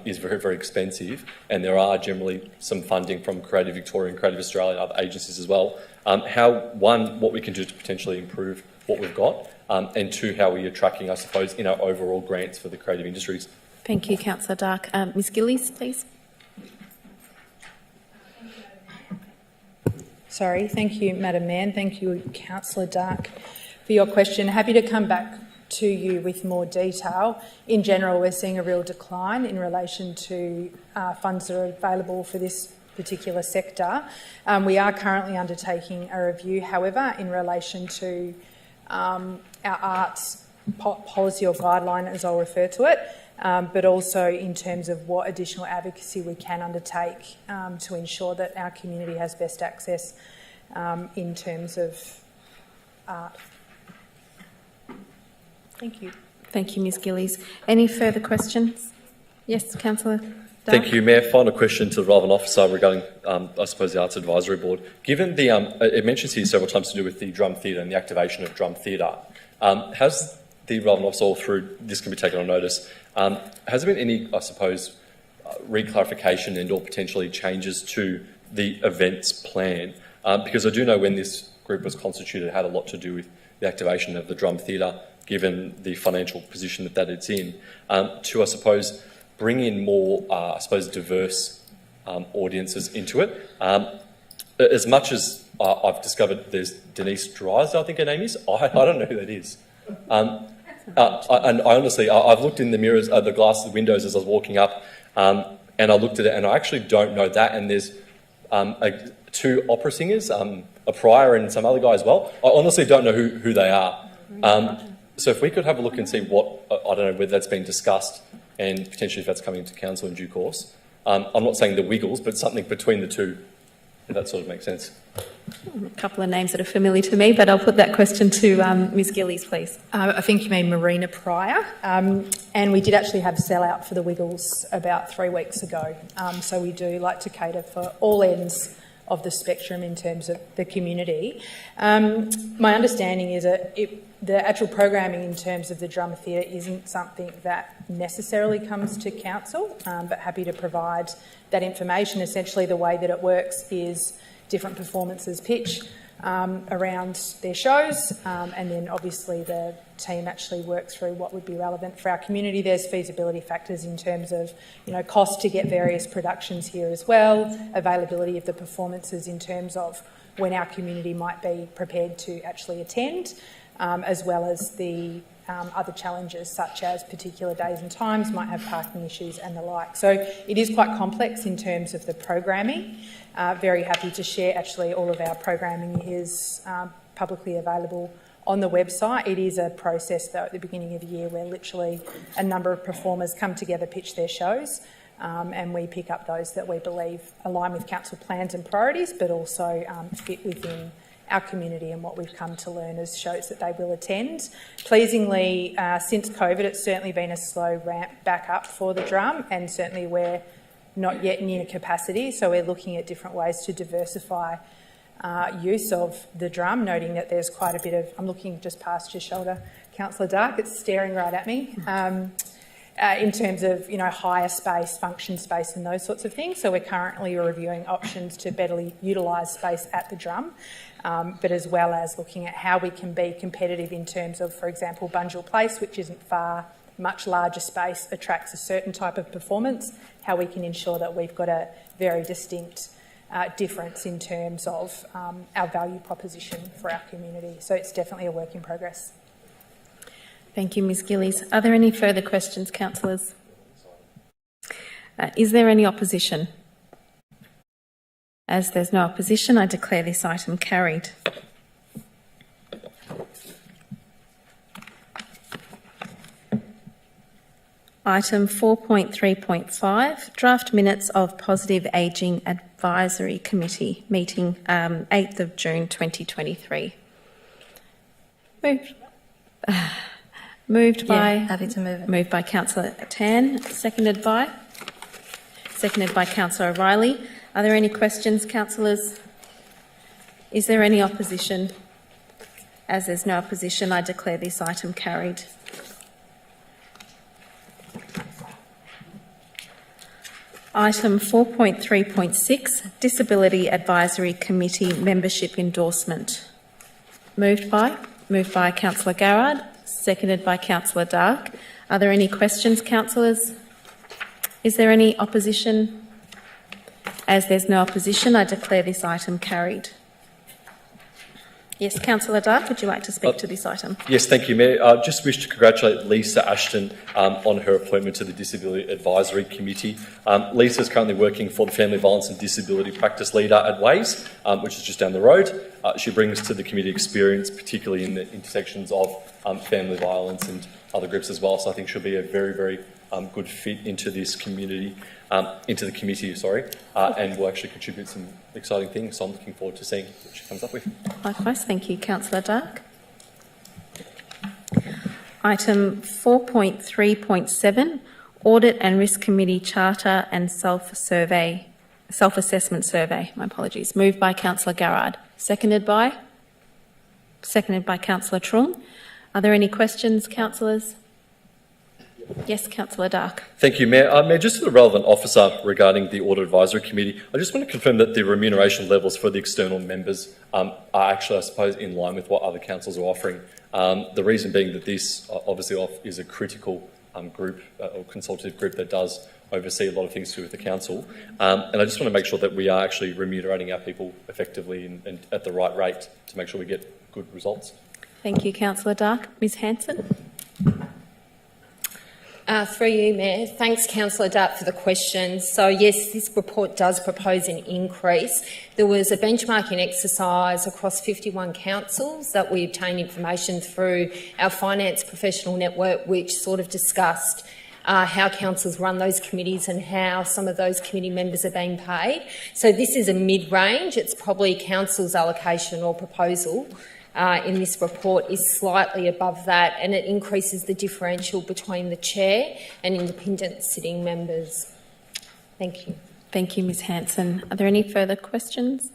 is very, very expensive, and there are generally some funding from Creative Victoria and Creative Australia and other agencies as well. What we can do to potentially improve what we've got, and two, how we are tracking, I suppose, in our overall grants for the creative industries. Thank you, Councillor Dark. Ms Gillies, please. Sorry, thank you, Madam Mayor, and thank you, Councillor Dark, for your question. Happy to come back to you with more detail. In general, we're seeing a real decline in relation to funds that are available for this particular sector. We are currently undertaking a review, however, in relation to our arts policy or guideline, as I'll refer to it, but also in terms of what additional advocacy we can undertake to ensure that our community has best access in terms of art. Thank you. Thank you, Ms Gillies. Any further questions? Yes, Councillor Dark. Thank you, Mayor. Final question to the relevant officer regarding, I suppose, the Arts Advisory Board. Given the, it mentions here several times to do with the drum theatre and the activation of drum theatre, has the relevant officer, all through, this can be taken on notice, has there been any, I suppose, reclarification and or potentially changes to the events plan? Because I do know when this group was constituted, it had a lot to do with the activation of the drum theatre, given the financial position that it's in, to, I suppose, bring in more, I suppose, diverse audiences into it. As much as I've discovered there's Denise Dries, I think her name is, I don't know who that is. And I honestly, I've looked in the mirrors, the glass of the windows as I was walking up, and I looked at it, and I actually don't know that. And there's two opera singers, a Pryor and some other guy as well. I honestly don't know who they are. So if we could have a look and see what, I don't know whether that's been discussed and potentially if that's coming to council in due course. I'm not saying the Wiggles, but something between the two, if that sort of makes sense. A couple of names that are familiar to me, but I'll put that question to Ms Gillies, please. I think you mean Marina Pryor, and we did actually have a sell-out for the Wiggles about 3 weeks ago. So we do like to cater for all ends of the spectrum in terms of the community. My understanding is that the actual programming in terms of the drama theatre isn't something that necessarily comes to council, but happy to provide that information. Essentially, the way that it works is different performances pitch around their shows, and then obviously the team actually work through what would be relevant for our community. There's feasibility factors in terms of, cost to get various productions here as well, availability of the performances in terms of when our community might be prepared to actually attend, as well as the other challenges such as particular days and times might have parking issues and the like. So it is quite complex in terms of the programming. Very happy to share, actually, all of our programming is publicly available on the website. It is a process, though, at the beginning of the year where literally a number of performers come together, pitch their shows, and we pick up those that we believe align with council plans and priorities, but also fit within our community and what we've come to learn as shows that they will attend. Pleasingly, since COVID, it's certainly been a slow ramp back up for the drum, and certainly we're not yet near capacity, so we're looking at different ways to diversify use of the drum, noting that there's quite a bit of, I'm looking just past your shoulder, Councillor Dark, it's staring right at me, in terms of, higher space, function space and those sorts of things. So we're currently reviewing options to better utilise space at the drum, but as well as looking at how we can be competitive in terms of, for example, Bunjil Place, which isn't far, much larger space, attracts a certain type of performance, how we can ensure that we've got a very distinct difference in terms of our value proposition for our community. So it's definitely a work in progress. Thank you, Ms Gillies. Are there any further questions, councillors? Is there any opposition? As there's no opposition, I declare this item carried. Item 4.3.5, draft minutes of Positive Ageing Advisory Committee meeting 8th of June 2023. Moved by happy to move it. Moved by Councillor Tan, seconded by Councillor O'Reilly. Are there any questions, councillors? Is there any opposition? As there's no opposition, I declare this item carried. Item 4.3.6, Disability Advisory Committee Membership Endorsement. Moved by Councillor Garrard, seconded by Councillor Dark. Are there any questions, councillors? Is there any opposition? As there's no opposition, I declare this item carried. Yes, Councillor Dark, would you like to speak to this item? Yes, thank you, Mayor. I just wish to congratulate Lisa Ashton on her appointment to the Disability Advisory Committee. Lisa is currently working for the Family Violence and Disability Practice Leader at Ways, which is just down the road. She brings to the committee experience, particularly in the intersections of family violence and other groups as well. So I think she'll be a very, very good fit into this community, into the committee, and will actually contribute some exciting things. So I'm looking forward to seeing what she comes up with. Likewise, thank you, Councillor Dark. Item 4.3.7, Audit and Risk Committee Charter and Self-Assessment Survey. My apologies. Moved by Councillor Garrard. Seconded by Councillor Trung. Are there any questions, councillors? Yes, Councillor Dark. Thank you, Mayor. Mayor, just to the relevant officer regarding the Audit Advisory Committee, I just want to confirm that the remuneration levels for the external members are actually, I suppose, in line with what other councils are offering. The reason being that this obviously is a critical group or consultative group that does oversee a lot of things to do with the council. And I just want to make sure that we are actually remunerating our people effectively and at the right rate to make sure we get good results. Thank you, Councillor Dark. Ms Hanson. Through you, Mayor. Thanks, Councillor Dart, for the question. So, yes, this report does propose an increase. There was a benchmarking exercise across 51 councils that we obtained information through our finance professional network, which sort of discussed how councils run those committees and how some of those committee members are being paid. So this is a mid-range. It's probably council's allocation or proposal in this report is slightly above that, and it increases the differential between the chair and independent sitting members. Thank you. Thank you, Ms Hanson. Are there any further questions?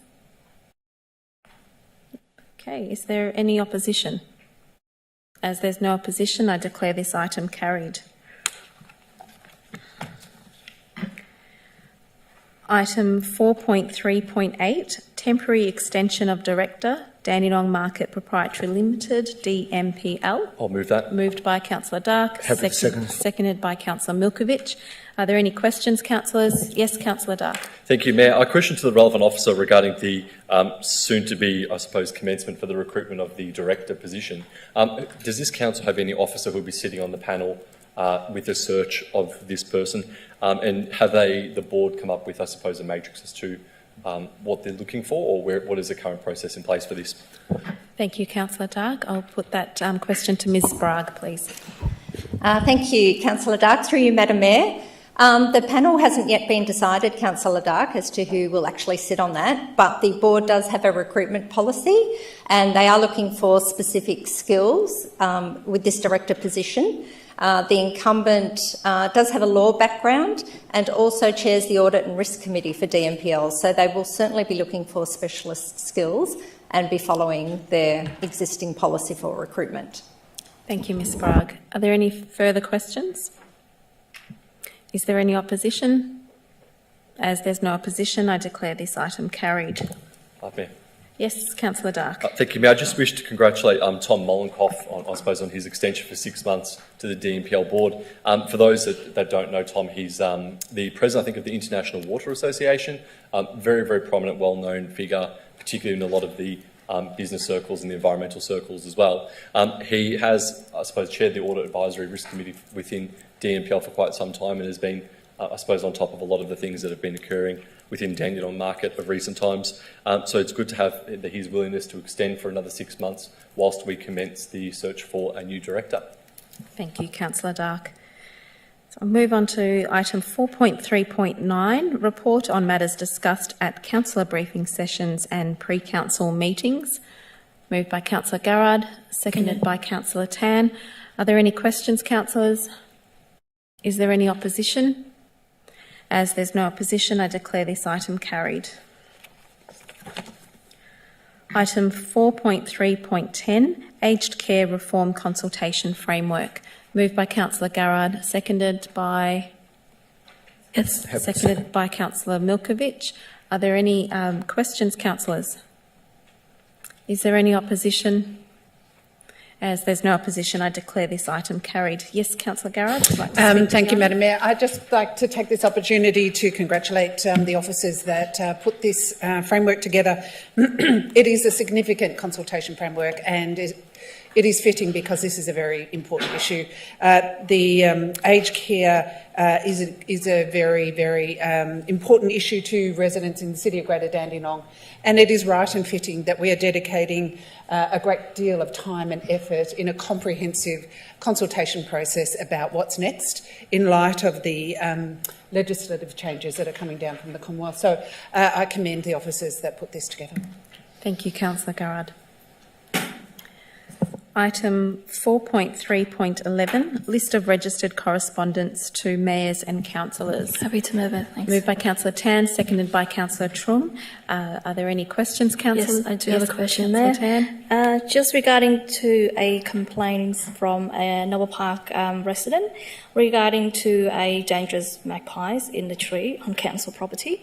Okay, is there any opposition? As there's no opposition, I declare this item carried. Item 4.3.8, Temporary Extension of Director, Dandenong Market Proprietary Limited, DMPL. I'll move that. Moved by Councillor Dark. Seconded by Councillor Milkovich. Are there any questions, councillors? Yes, Councillor Dark. Thank you, Mayor. A question to the relevant officer regarding the soon-to-be, I suppose, commencement for the recruitment of the director position. Does this council have any officer who will be sitting on the panel with the search of this person? And have the board come up with, I suppose, a matrix as to what they're looking for, or what is the current process in place for this? Thank you, Councillor Dark. I'll put that question to Ms Sprague, please. Thank you, Councillor Dark. Through you, Madam Mayor. The panel hasn't yet been decided, Councillor Dark, as to who will actually sit on that, but the board does have a recruitment policy and they are looking for specific skills with this director position. The incumbent does have a law background and also chairs the Audit and Risk Committee for DMPL, so they will certainly be looking for specialist skills and be following their existing policy for recruitment. Thank you, Ms Sprague. Are there any further questions? Is there any opposition? As there's no opposition, I declare this item carried. Mayor. Yes, Councillor Dark. Thank you, Mayor. I just wish to congratulate Tom Mollenkoff on his extension for 6 months to the DMPL board. For those that don't know Tom, he's the president, I think, of the International Water Association. Very, very prominent, well-known figure, particularly in a lot of the business circles and the environmental circles as well. He has, I suppose, chaired the Audit Advisory Risk Committee within DMPL for quite some time and has been, I suppose, on top of a lot of the things that have been occurring within Dandenong Market of recent times. So it's good to have his willingness to extend for another 6 months whilst we commence the search for a new director. Thank you, Councillor Dark. So I'll move on to item 4.3.9, report on matters discussed at councillor briefing sessions and pre-council meetings. Moved by Councillor Garrard, seconded by Councillor Tan. Are there any questions, councillors? Is there any opposition? As there's no opposition, I declare this item carried. Item 4.3.10, Aged Care Reform Consultation Framework. Moved by Councillor Garrard, seconded by Councillor Milkovich. Are there any questions, councillors? Is there any opposition? As there's no opposition, I declare this item carried. Yes, Councillor Garrard, would like to speak Thank to you, Madam Mayor. I'd just like to take this opportunity to congratulate the officers that put this framework together. It is a significant consultation framework, and it is fitting because this is a very important issue. The aged care is a very, very important issue to residents in the City of Greater Dandenong, and it is right and fitting that we are dedicating a great deal of time and effort in a comprehensive consultation process about what's next in light of the legislative changes that are coming down from the Commonwealth. So I commend the officers that put this together. Thank you, Councillor Garrard. Item 4.3.11, list of registered correspondence to mayors and councillors. Happy to move it. Thanks. Moved by Councillor Tan, seconded by Councillor Trum. Are there any questions, councillors? Yes, I do have a question, Councillor Mayor. Tan. Just regarding to a complaint from a Noble Park resident regarding to a dangerous magpies in the tree on council property.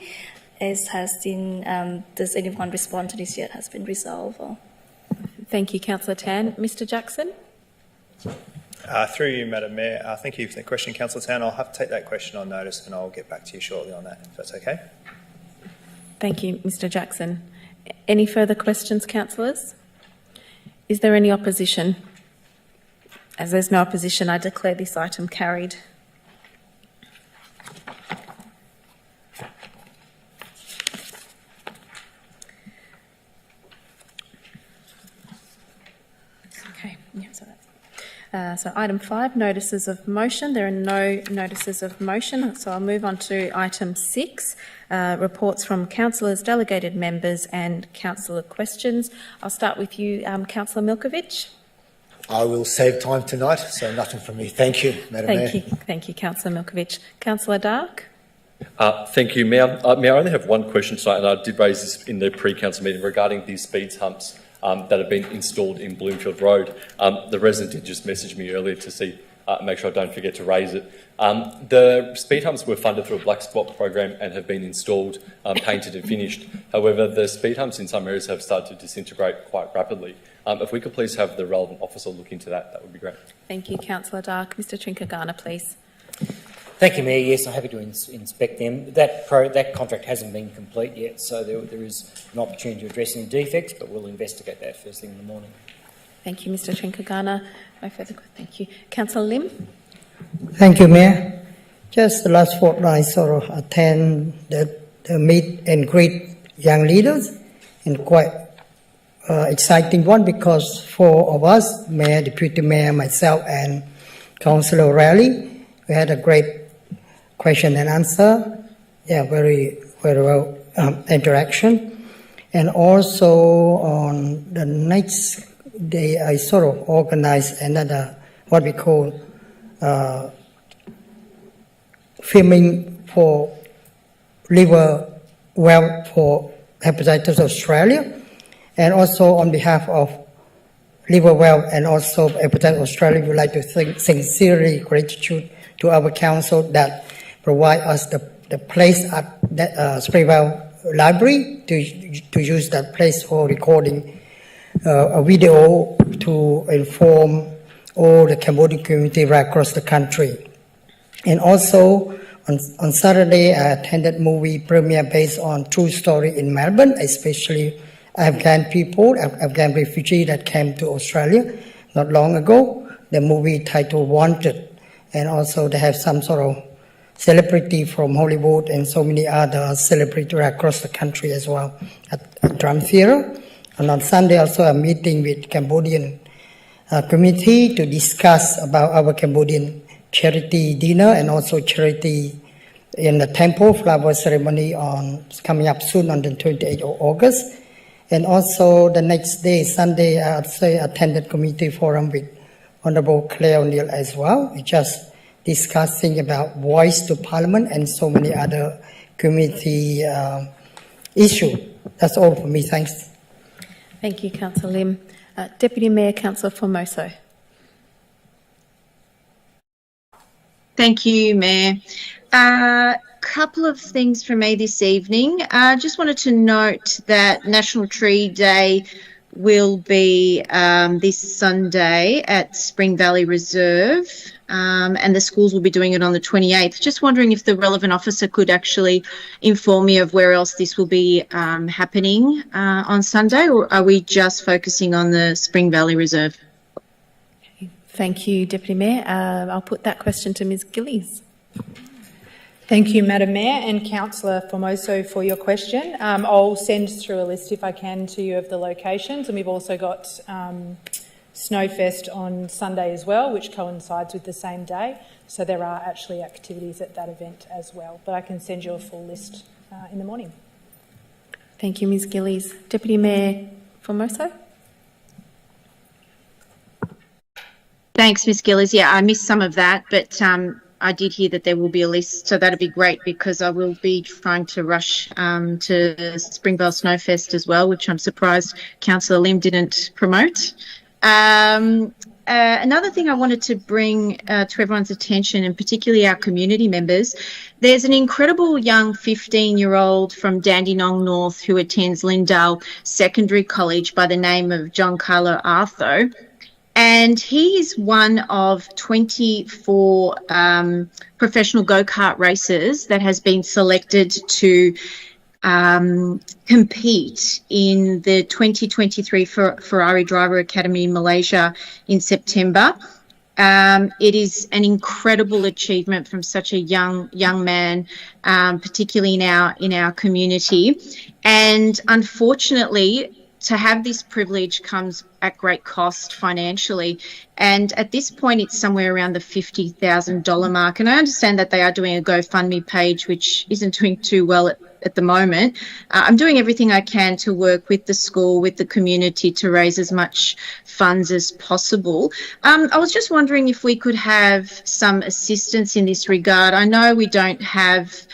As has been, does anyone respond to this yet? Has been resolved? Or? Thank you, Councillor Tan. Mr Jackson? Through you, Madam Mayor, thank you for the question, Councillor Tan. I'll have to take that question on notice and I'll get back to you shortly on that, if that's okay. Thank you, Mr Jackson. Any further questions, councillors? Is there any opposition? As there's no opposition, I declare this item carried. Okay, yeah, so item 5, notices of motion. There are no notices of motion, so I'll move on to item 6, reports from councillors, delegated members and councillor questions. I'll start with you, Councillor Milkovich. I will save time tonight, so nothing from me. Thank you, Madam Mayor. Thank you, Councillor Milkovich. Councillor Dark? Thank you, Mayor. Mayor, I only have one question tonight, and I did raise this in the pre-council meeting regarding these speed humps that have been installed in Bloomfield Road. The resident did just message me earlier to see, make sure I don't forget to raise it. The speed humps were funded through a black spot program and have been installed, painted and finished. However, the speed humps in some areas have started to disintegrate quite rapidly. If we could please have the relevant officer look into that, that would be great. Thank you, Councillor Dark. Mr Trinkagana, please. Thank you, Mayor. Yes, I'm happy to inspect them. That contract hasn't been complete yet, so there is an opportunity to address any defects, but we'll investigate that first thing in the morning. Thank you, Mr Trinkagana. No further questions. Thank you. Councillor Lim? Thank you, Mayor. Just the last fortnight, sort of attend the meet and greet young leaders, and quite exciting one because 4 of us, Mayor, Deputy Mayor, myself and Councillor O'Reilly, we had a great question and answer. Yeah, very well interaction. And also on the next day, I sort of organized another, what we call filming for liver well for Hepatitis Australia. And also on behalf of Liver Well and also Hepatitis Australia, we would like to sincerely gratitude to our council that provide us the place at the Sprayvale Library to use that place for recording a video to inform all the Cambodian community right across the country. And also on Saturday, I attended movie premiere based on true story in Melbourne, especially Afghan people, Afghan refugees that came to Australia not long ago. The movie titled Wanted. And also they have some sort of celebrity from Hollywood and so many other celebrities across the country as well at Drum Theatre. And on Sunday also a meeting with Cambodian community to discuss about our Cambodian charity dinner and also charity in the temple flower ceremony on coming up soon on the 28th of August. And also the next day, Sunday, I would say attended community forum with Honorable Claire O'Neill as well. We just discussing about voice to Parliament and so many other community issues. That's all for me. Thanks. Thank you, Councillor Lim. Deputy Mayor, Councillor Formoso. Thank you, Mayor. Couple of things from me this evening. I just wanted to note that National Tree Day will be this Sunday at Spring Valley Reserve, and the schools will be doing it on the 28th. Just wondering if the relevant officer could actually inform me of where else this will be happening on Sunday, or are we just focusing on the Spring Valley Reserve? Thank you, Deputy Mayor. I'll put that question to Ms Gillies. Thank you, Madam Mayor and Councillor Formoso for your question. I'll send through a list, if I can, to you of the locations, and we've also got Snowfest on Sunday as well, which coincides with the same day. So there are actually activities at that event as well, but I can send you a full list in the morning. Thank you, Ms Gillies. Deputy Mayor Formoso. Thanks, Ms Gillies. Yeah, I missed some of that, but I did hear that there will be a list, so that'd be great because I will be trying to rush to Springvale Snowfest as well, which I'm surprised Councillor Lim didn't promote. Another thing I wanted to bring to everyone's attention, and particularly our community members, there's an incredible young 15-year-old from Dandenong North who attends Lindale Secondary College by the name of John Carlo Artho. And he is one of 24 professional go-kart racers that has been selected to compete in the 2023 Ferrari Driver Academy in Malaysia in September. It is an incredible achievement from such a young man, particularly in our community. And unfortunately, to have this privilege comes at great cost financially. And at this point, it's somewhere around the $50,000 mark. And I understand that they are doing a GoFundMe page, which isn't doing too well at the moment. I'm doing everything I can to work with the school, with the community to raise as much funds as possible. I was just wondering if we could have some assistance in this regard. I know we don't have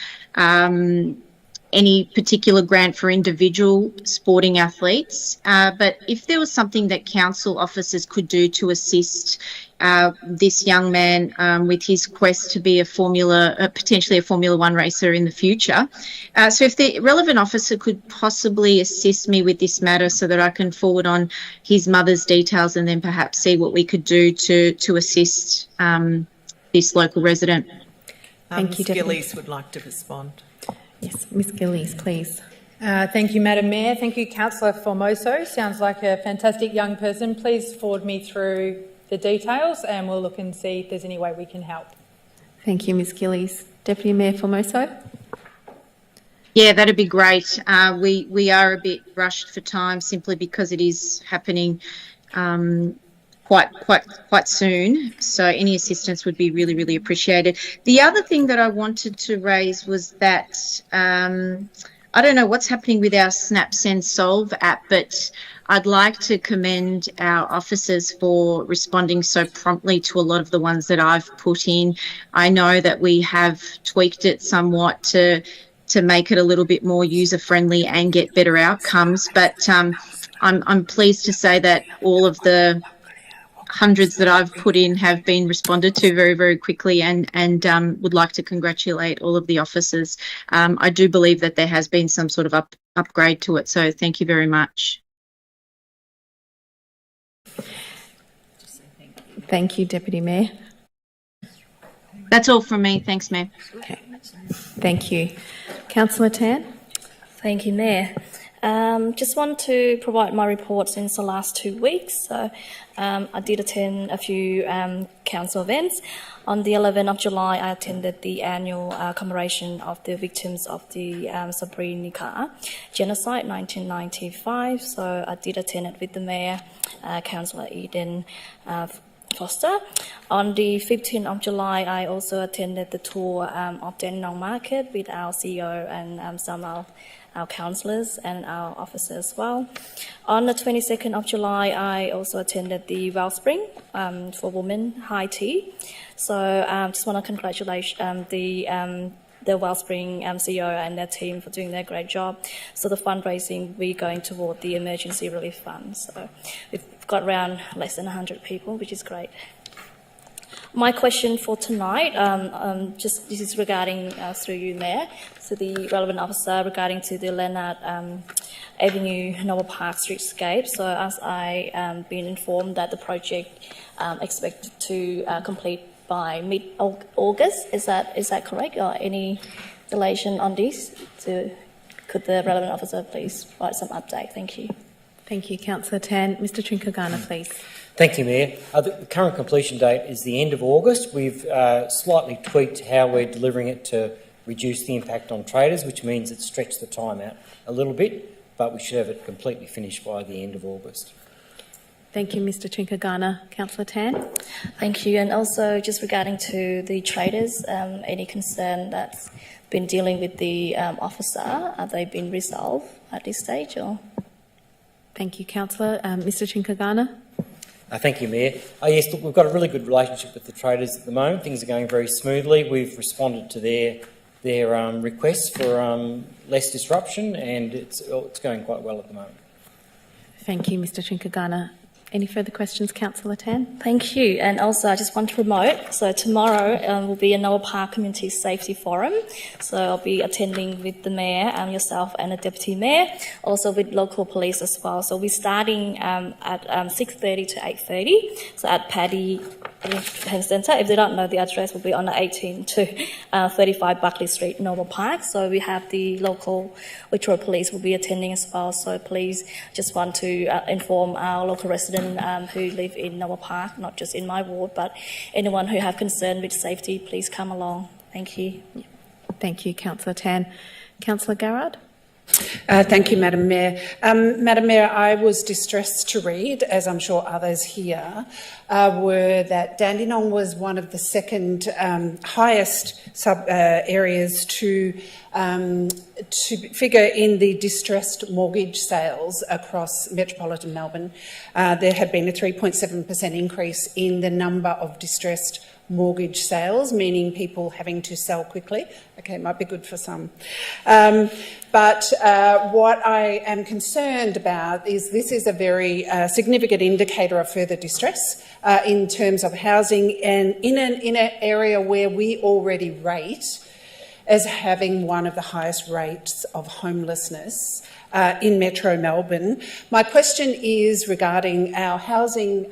any particular grant for individual sporting athletes, but if there was something that council officers could do to assist this young man with his quest to be potentially a Formula One racer in the future. So if the relevant officer could possibly assist me with this matter so that I can forward on his mother's details and then perhaps see what we could do to assist this local resident. Thank you, Ms Gillies would like to respond. Yes, Ms Gillies, please. Thank you, Madam Mayor. Thank you, Councillor Formoso. Sounds like a fantastic young person. Please forward me through the details and we'll look and see if there's any way we can help. Thank you, Ms Gillies. Deputy Mayor Formoso. Yeah, that'd be great. We are a bit rushed for time simply because it is happening quite soon. So any assistance would be really, really appreciated. The other thing that I wanted to raise was that I don't know what's happening with our Snap Send Solve app, but I'd like to commend our officers for responding so promptly to a lot of the ones that I've put in. I know that we have tweaked it somewhat to make it a little bit more user-friendly and get better outcomes, but I'm pleased to say that all of the hundreds that I've put in have been responded to very, very quickly and would like to congratulate all of the officers. I do believe that there has been some sort of upgrade to it, so thank you very much. Thank you, Deputy Mayor. That's all from me. Thanks, Mayor. Okay. Thank you. Councillor Tan. Thank you, Mayor. Just want to provide my report since the last 2 weeks. So I did attend a few council events. On the 11th of July, I attended the annual commemoration of the victims of the Srebrenica genocide 1995. So I did attend it with the Mayor, Councillor Eden, Foster. On the 15th of July, I also attended the tour of Dandenong Market with our CEO and some of our councillors and our officers as well. On the 22nd of July, I also attended the Wellspring for Women High Tea. So just want to congratulate the Wellspring CEO and their team for doing their great job. So the fundraising will be going toward the Emergency Relief Fund. So we've got around less than 100 people, which is great. My question for tonight, this is regarding, through you, Mayor, to the relevant officer regarding to the Leonard Avenue Noble Park streetscape. So as I been informed that the project expected to complete by mid-August, is that correct? Or any delation on this? Could the relevant officer please provide some update? Thank you. Thank you, Councillor Tan. Mr Trinkagana, please. Thank you, Mayor. The current completion date is the end of August. We've slightly tweaked how we're delivering it to reduce the impact on traders, which means it's stretched the time out a little bit, but we should have it completely finished by the end of August. Thank you, Mr Trinkagana. Councillor Tan. Thank you. And also just regarding to the traders, any concern that's been dealing with the officer, have they been resolved at this stage? Or? Thank you, Councillor. Mr Trinkagana. Thank you, Mayor. Yes, look, we've got a really good relationship with the traders at the moment. Things are going very smoothly. We've responded to their requests for less disruption, and it's going quite well at the moment. Thank you, Mr Trinkagana. Any further questions, Councillor Tan? Thank you. And also, I just want to promote, so tomorrow will be a Noble Park Community Safety Forum. So I'll be attending with the Mayor, yourself and the Deputy Mayor, also with local police as well. So we're starting at 6:30 to 8:30, so at Paddy Centre. If they don't know, the address will be on the 18 to 35 Buckley Street, Noble Park. So we have the local Victoria Police will be attending as well. So please, just want to inform our local residents who live in Noble Park, not just in my ward, but anyone who have concern with safety, please come along. Thank you. Thank you, Councillor Tan. Councillor Garrard. Thank you, Madam Mayor. Madam Mayor, I was distressed to read, as I'm sure others here were, that Dandenong was one of the second highest areas to figure in the distressed mortgage sales across metropolitan Melbourne. There had been a 3.7% increase in the number of distressed mortgage sales, meaning people having to sell quickly. Okay, might be good for some. But what I am concerned about is this is a very significant indicator of further distress in terms of housing, and in an area where we already rate as having one of the highest rates of homelessness in Metro Melbourne. My question is regarding our housing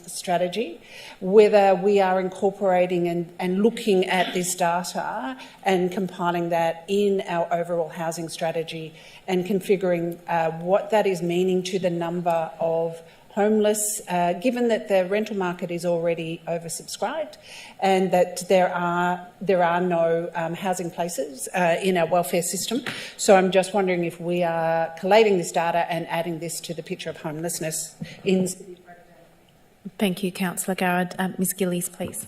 strategy, whether we are incorporating and looking at this data and compiling that in our overall housing strategy and configuring what that is meaning to the number of homeless, given that the rental market is already oversubscribed and that there are no housing places in our welfare system. So I'm just wondering if we are collating this data and adding this to the picture of homelessness in. Thank you, Councillor Garrard. Ms Gillies, please.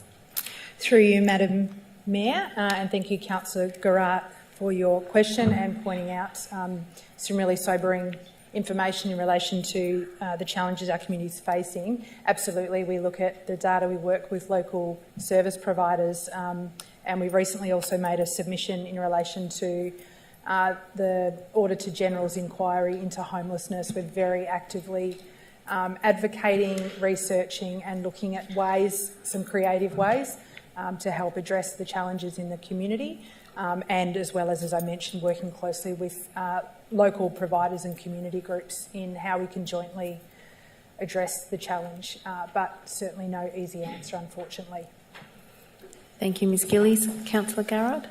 Through you, Madam Mayor, and thank you, Councillor Garrard, for your question and pointing out some really sobering information in relation to the challenges our community is facing. Absolutely, we look at the data, we work with local service providers, and we recently also made a submission in relation to the Auditor General's inquiry into homelessness. We're very actively advocating, researching and looking at ways, some creative ways, to help address the challenges in the community, and as well as I mentioned, working closely with local providers and community groups in how we can jointly address the challenge, but certainly no easy answer, unfortunately. Thank you, Ms Gillies. Councillor Garrard.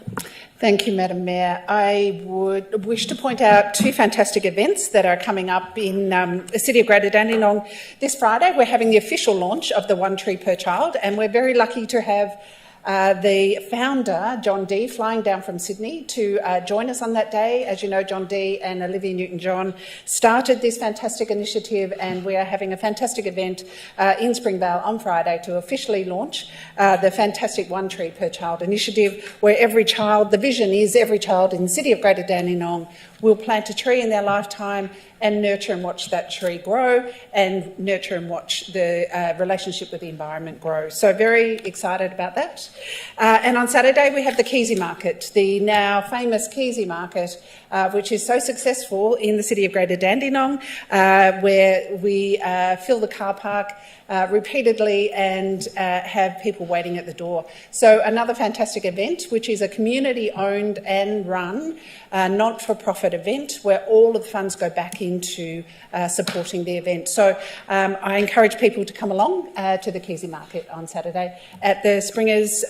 Thank you, Madam Mayor. I would wish to point out two fantastic events that are coming up in the City of Greater Dandenong this Friday. We're having the official launch of the One Tree Per Child, and we're very lucky to have the founder, John Dee, flying down from Sydney to join us on that day. As you know, John Dee and Olivia Newton-John started this fantastic initiative, and we are having a fantastic event in Springvale on Friday to officially launch the fantastic One Tree Per Child initiative, where every child, the vision is every child in the city of Greater Dandenong will plant a tree in their lifetime and nurture and watch that tree grow and nurture and watch the relationship with the environment grow. So very excited about that. And on Saturday we have the Keesey Market, the now famous Keesey Market, which is so successful in the city of Greater Dandenong, where we fill the car park repeatedly and have people waiting at the door. So another fantastic event, which is a community-owned and run not-for-profit event where all of the funds go back into supporting the event. So I encourage people to come along to the Keesey Market on Saturday at the Springers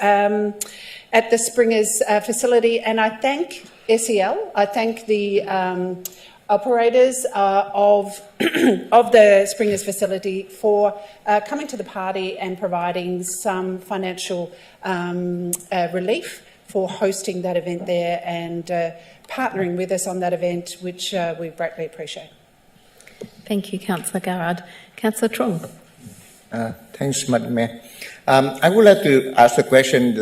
facility, and I thank SEL. I thank the operators of the Springers facility for coming to the party and providing some financial relief for hosting that event there and partnering with us on that event, which we greatly appreciate. Thank you, Councillor Garrard. Councillor Trung. Thanks, Madam Mayor. I would like to ask a question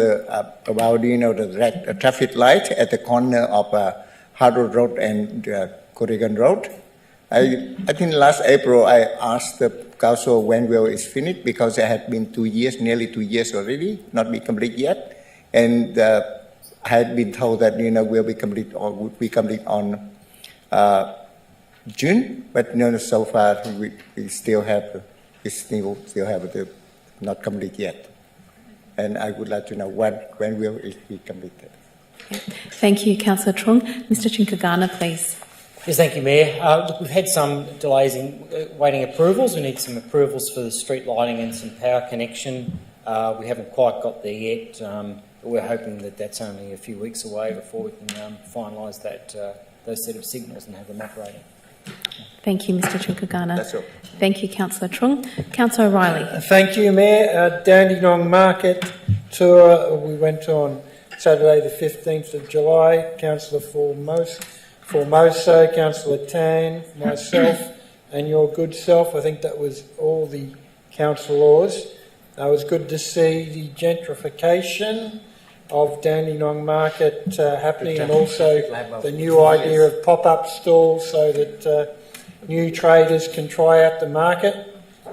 about, the traffic light at the corner of Harrow Road and Corrigan Road. I think last April I asked the council when will it finish, because it had been 2 years, nearly 2 years already, not be complete yet. And I had been told that, will be complete or would be complete on June, but so far we still have the not complete yet. And I would like to know when will it be completed. Thank you, Councillor Trung. Mr Chinkagana, please. Yes, thank you, Mayor. Look, we've had some delays in waiting approvals. We need some approvals for the street lighting and some power connection. We haven't quite got there yet, but we're hoping that that's only a few weeks away before we can finalise that those set of signals and have them operating. Thank you, Mr Chinkagana. That's all. Thank you, Councillor Trung. Councillor O'Reilly. Thank you, Mayor. Dandenong Market tour, we went on Saturday the 15th of July. Councillor Formoso, Councillor Tan, myself and your good self. I think that was all the councillors. It was good to see the gentrification of Dandenong Market happening, and also the new idea of pop-up stalls so that new traders can try out the market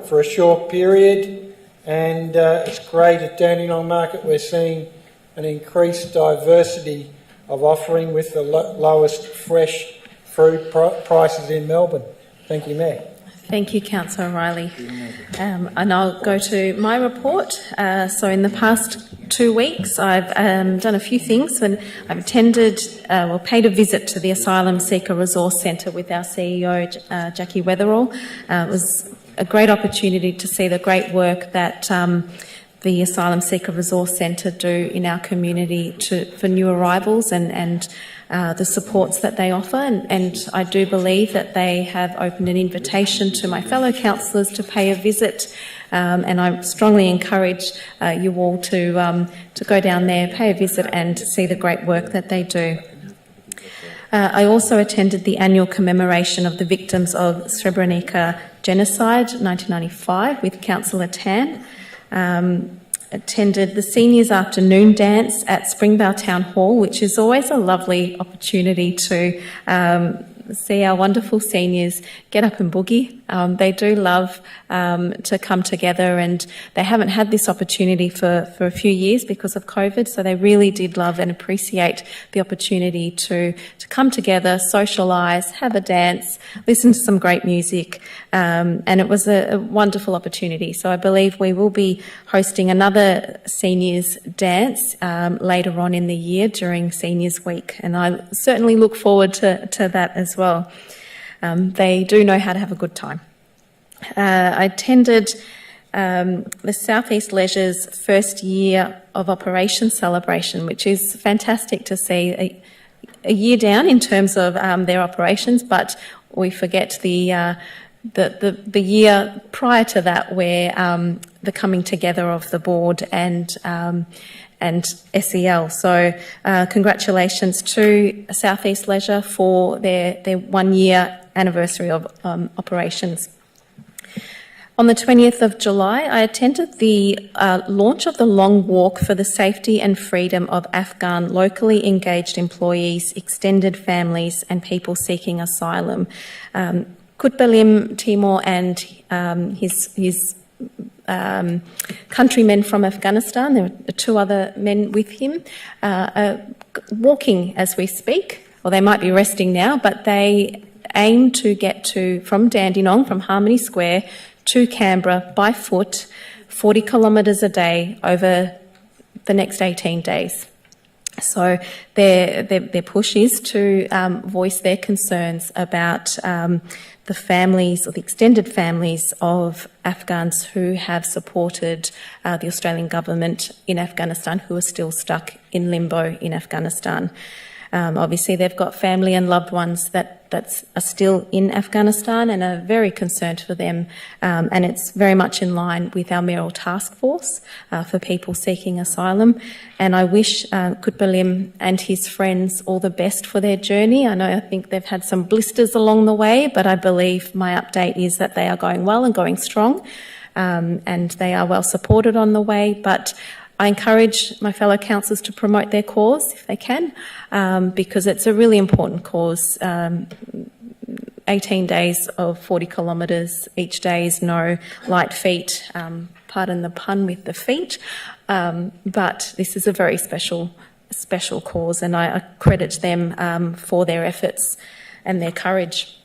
for a short period. And it's great at Dandenong Market. We're seeing an increased diversity of offering with the lowest fresh fruit prices in Melbourne. Thank you, Mayor. Thank you, Councillor O'Reilly. And I'll go to my report. So in the past 2 weeks, I've done a few things, and I've attended, paid a visit to the Asylum Seeker Resource Centre with our CEO, Jackie Weatherall. It was a great opportunity to see the great work that the Asylum Seeker Resource Centre do in our community for new arrivals and the supports that they offer. And I do believe that they have opened an invitation to my fellow councillors to pay a visit. And I strongly encourage you all to go down there, pay a visit and see the great work that they do. I also attended the annual commemoration of the victims of Srebrenica genocide, 1995, with Councillor Tan. Attended the Seniors Afternoon Dance at Springvale Town Hall, which is always a lovely opportunity to see our wonderful seniors get up and boogie. They do love to come together, and they haven't had this opportunity for a few years because of COVID, so they really did love and appreciate the opportunity to come together, socialise, have a dance, listen to some great music, and it was a wonderful opportunity. So I believe we will be hosting another seniors dance later on in the year during Seniors Week, and I certainly look forward to that as well. They do know how to have a good time. I attended the South East Leisure's first year of operation celebration, which is fantastic to see a year down in terms of their operations, but we forget the year prior to that, where the coming together of the board and and SEL. So congratulations to South East Leisure for their 1 year anniversary of operations. On the 20th of July, I attended the launch of the Long Walk for the Safety and Freedom of Afghan locally engaged employees, extended families and people seeking asylum. Kutbalim Timur and his countrymen from Afghanistan, there are 2 other men with him, are walking as we speak, or they might be resting now, but they aim to get from Dandenong, from Harmony Square, to Canberra by foot, 40 kilometres a day over the next 18 days. So their push is to voice their concerns about the families or the extended families of Afghans who have supported the Australian government in Afghanistan, who are still stuck in limbo in Afghanistan. Obviously, they've got family and loved ones that are still in Afghanistan and are very concerned for them. And it's very much in line with our mayoral task force for people seeking asylum. And I wish Kutbalim and his friends all the best for their journey. I think they've had some blisters along the way, but I believe my update is that they are going well and going strong, and they are well supported on the way. But I encourage my fellow councillors to promote their cause if they can, because it's a really important cause. 18 days of 40 kilometres each day is no light feat, pardon the pun with the feet, but this is a very special cause, and I credit them for their efforts and their courage.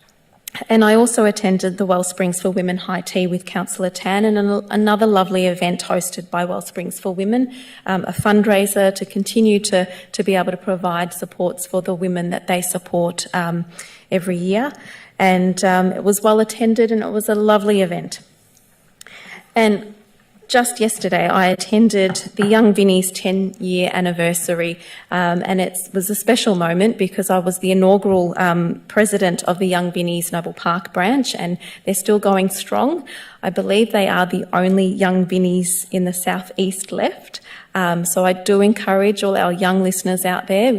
And I also attended the Wellsprings for Women High Tea with Councillor Tan, and another lovely event hosted by Wellsprings for Women, a fundraiser to continue to be able to provide supports for the women that they support every year. And it was well attended and it was a lovely event. And just yesterday, I attended the Young Vinnies 10-year anniversary, and it was a special moment because I was the inaugural president of the Young Vinnies Noble Park branch, and they're still going strong. I believe they are the only Young Vinnies in the southeast left. So I do encourage all our young listeners out there,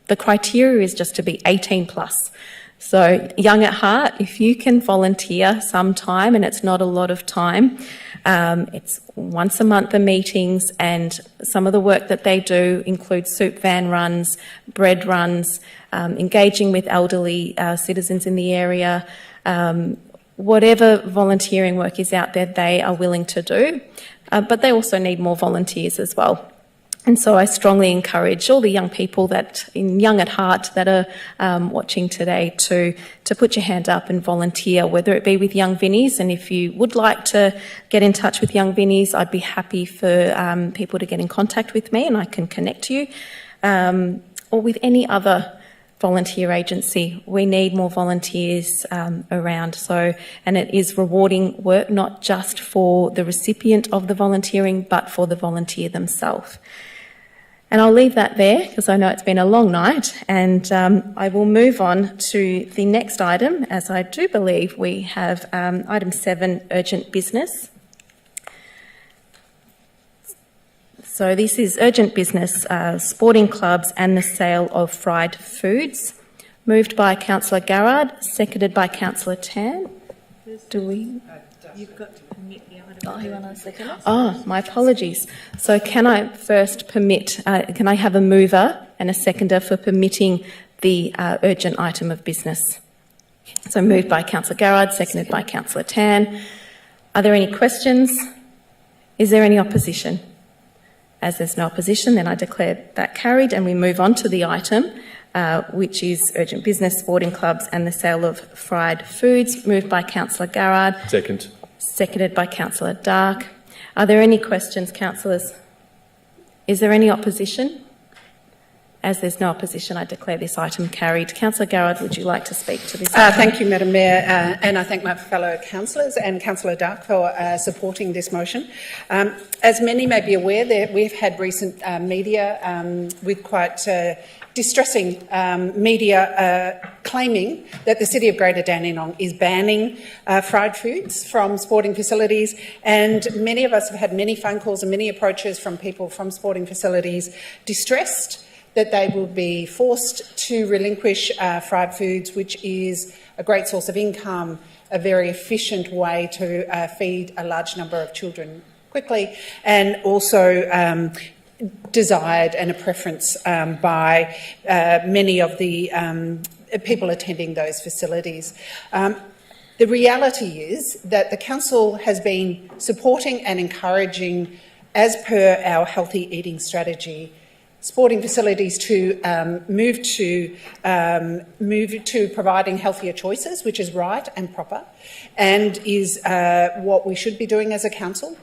the criteria is just to be 18 plus. So young at heart, if you can volunteer sometime, and it's not a lot of time, it's once a month the meetings, and some of the work that they do includes soup van runs, bread runs, engaging with elderly citizens in the area. Whatever volunteering work is out there, they are willing to do, but they also need more volunteers as well. And so I strongly encourage all the young people young at heart that are watching today to put your hand up and volunteer, whether it be with Young Vinnies. And if you would like to get in touch with Young Vinnies, I'd be happy for people to get in contact with me and I can connect you, or with any other volunteer agency. We need more volunteers around. And it is rewarding work, not just for the recipient of the volunteering, but for the volunteer themselves. And I'll leave that there because I know it's been a long night, and I will move on to the next item, as I do believe we have item 7, urgent business. So this is urgent business, sporting clubs and the sale of fried foods. Moved by Councillor Garrard, seconded by Councillor Tan. You've got to permit the item. Oh, you want to second it? Oh, my apologies. So can I first can I have a mover and a seconder for permitting the urgent item of business? So moved by Councillor Garrard, seconded by Councillor Tan. Are there any questions? Is there any opposition? As there's no opposition, then I declare that carried, and we move on to the item, which is urgent business, sporting clubs and the sale of fried foods. Moved by Councillor Garrard. Second. Seconded by Councillor Dark. Are there any questions, councillors? Is there any opposition? As there's no opposition, I declare this item carried. Councillor Garrard, would you like to speak to this item? Thank you, Madam Mayor, and I thank my fellow councillors and Councillor Dark for supporting this motion. As many may be aware, we've had recent media with quite distressing media claiming that the City of Greater Dandenong is banning fried foods from sporting facilities, and many of us have had many phone calls and many approaches from people from sporting facilities distressed that they will be forced to relinquish fried foods, which is a great source of income, a very efficient way to feed a large number of children quickly, and also desired and a preference by many of the people attending those facilities. The reality is that the Council has been supporting and encouraging, as per our healthy eating strategy, sporting facilities to move to providing healthier choices, which is right and proper, and is what we should be doing as a council.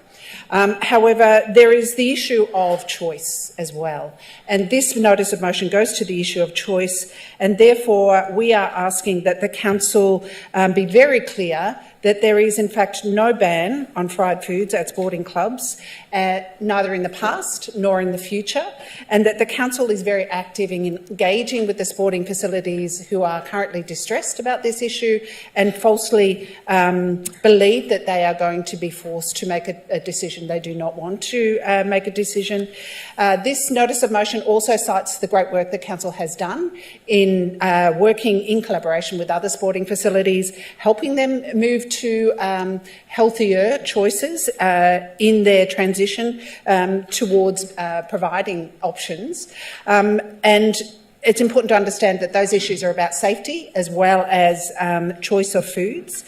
However, there is the issue of choice as well, and this notice of motion goes to the issue of choice, and therefore we are asking that the council be very clear that there is in fact no ban on fried foods at sporting clubs, neither in the past nor in the future, and that the council is very active in engaging with the sporting facilities who are currently distressed about this issue and falsely believe that they are going to be forced to make a decision. They do not want to make a decision. This notice of motion also cites the great work the council has done in working in collaboration with other sporting facilities, helping them move to healthier choices in their transition towards providing options. And it's important to understand that those issues are about safety as well as choice of foods.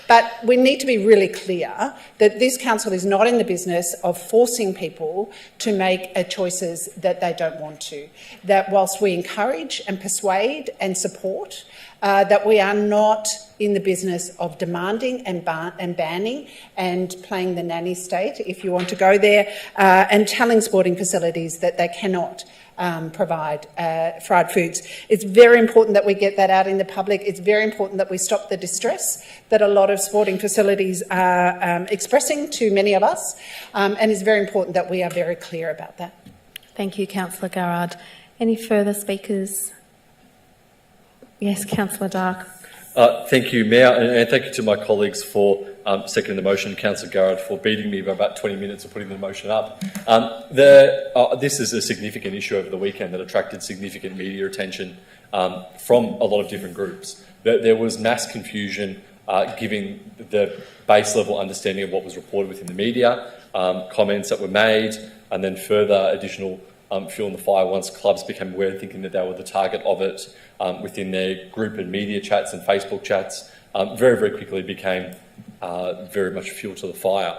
But we need to be really clear that this council is not in the business of forcing people to make choices that they don't want to. That whilst we encourage and persuade and support, that we are not in the business of demanding and banning and playing the nanny state, if you want to go there, and telling sporting facilities that they cannot provide fried foods. It's very important that we get that out in the public. It's very important that we stop the distress that a lot of sporting facilities are expressing to many of us, and it's very important that we are very clear about that. Thank you, Councillor Garrard. Any further speakers? Yes, Councillor Dark. Thank you, Mayor, and thank you to my colleagues for seconding the motion, Councillor Garrard for beating me by about 20 minutes of putting the motion up. This is a significant issue over the weekend that attracted significant media attention from a lot of different groups. There was mass confusion giving the base level understanding of what was reported within the media, comments that were made, and then further additional fuel in the fire once clubs became aware, thinking that they were the target of it within their group and media chats and Facebook chats. Very, very quickly became very much fuel to the fire.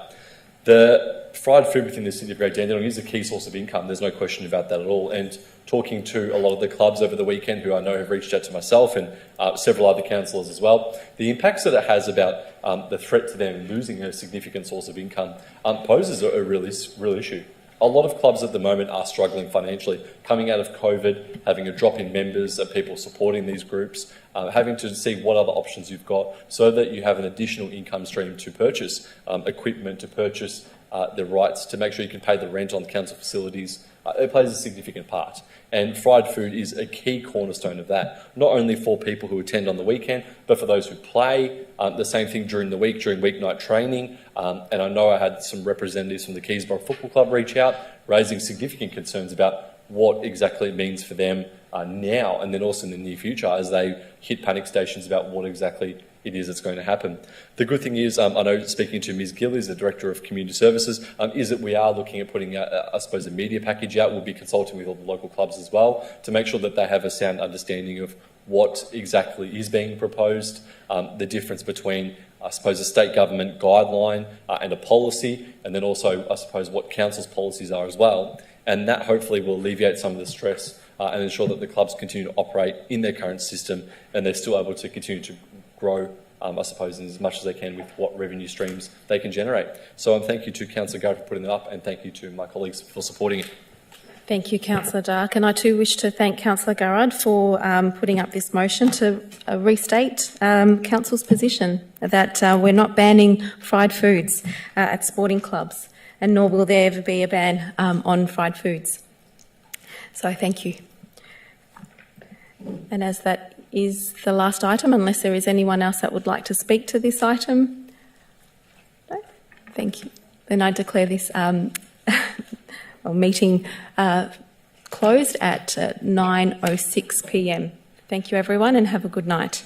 The fried food within the City of Great Dandenong is a key source of income. There's no question about that at all. And talking to a lot of the clubs over the weekend, who I know have reached out to myself and several other councillors as well, the impacts that it has about the threat to them losing a significant source of income poses a real issue. A lot of clubs at the moment are struggling financially, coming out of COVID, having a drop in members, people supporting these groups, having to see what other options you've got so that you have an additional income stream to purchase equipment, to purchase the rights, to make sure you can pay the rent on the council facilities. It plays a significant part. And fried food is a key cornerstone of that, not only for people who attend on the weekend, but for those who play. The same thing during the week, during weeknight training. And I know I had some representatives from the Keysborough Football Club reach out, raising significant concerns about what exactly it means for them now and then also in the near future as they hit panic stations about what exactly it is that's going to happen. The good thing is, I know speaking to Ms Gill, is the Director of Community Services, is that we are looking at putting out, I suppose, a media package out. We'll be consulting with all the local clubs as well to make sure that they have a sound understanding of what exactly is being proposed, the difference between, I suppose, a state government guideline and a policy, and then also, I suppose, what council's policies are as well. And that hopefully will alleviate some of the stress and ensure that the clubs continue to operate in their current system and they're still able to continue to grow, I suppose, in as much as they can with what revenue streams they can generate. So thank you to Councillor Garrard for putting that up, and thank you to my colleagues for supporting it. Thank you, Councillor Dark. And I too wish to thank Councillor Garrard for putting up this motion to restate Council's position that we're not banning fried foods at sporting clubs, and nor will there ever be a ban on fried foods. So thank you. And as that is the last item, unless there is anyone else that would like to speak to this item? No? Thank you. Then I declare this meeting closed at 9:06 p.m. Thank you, everyone, and have a good night.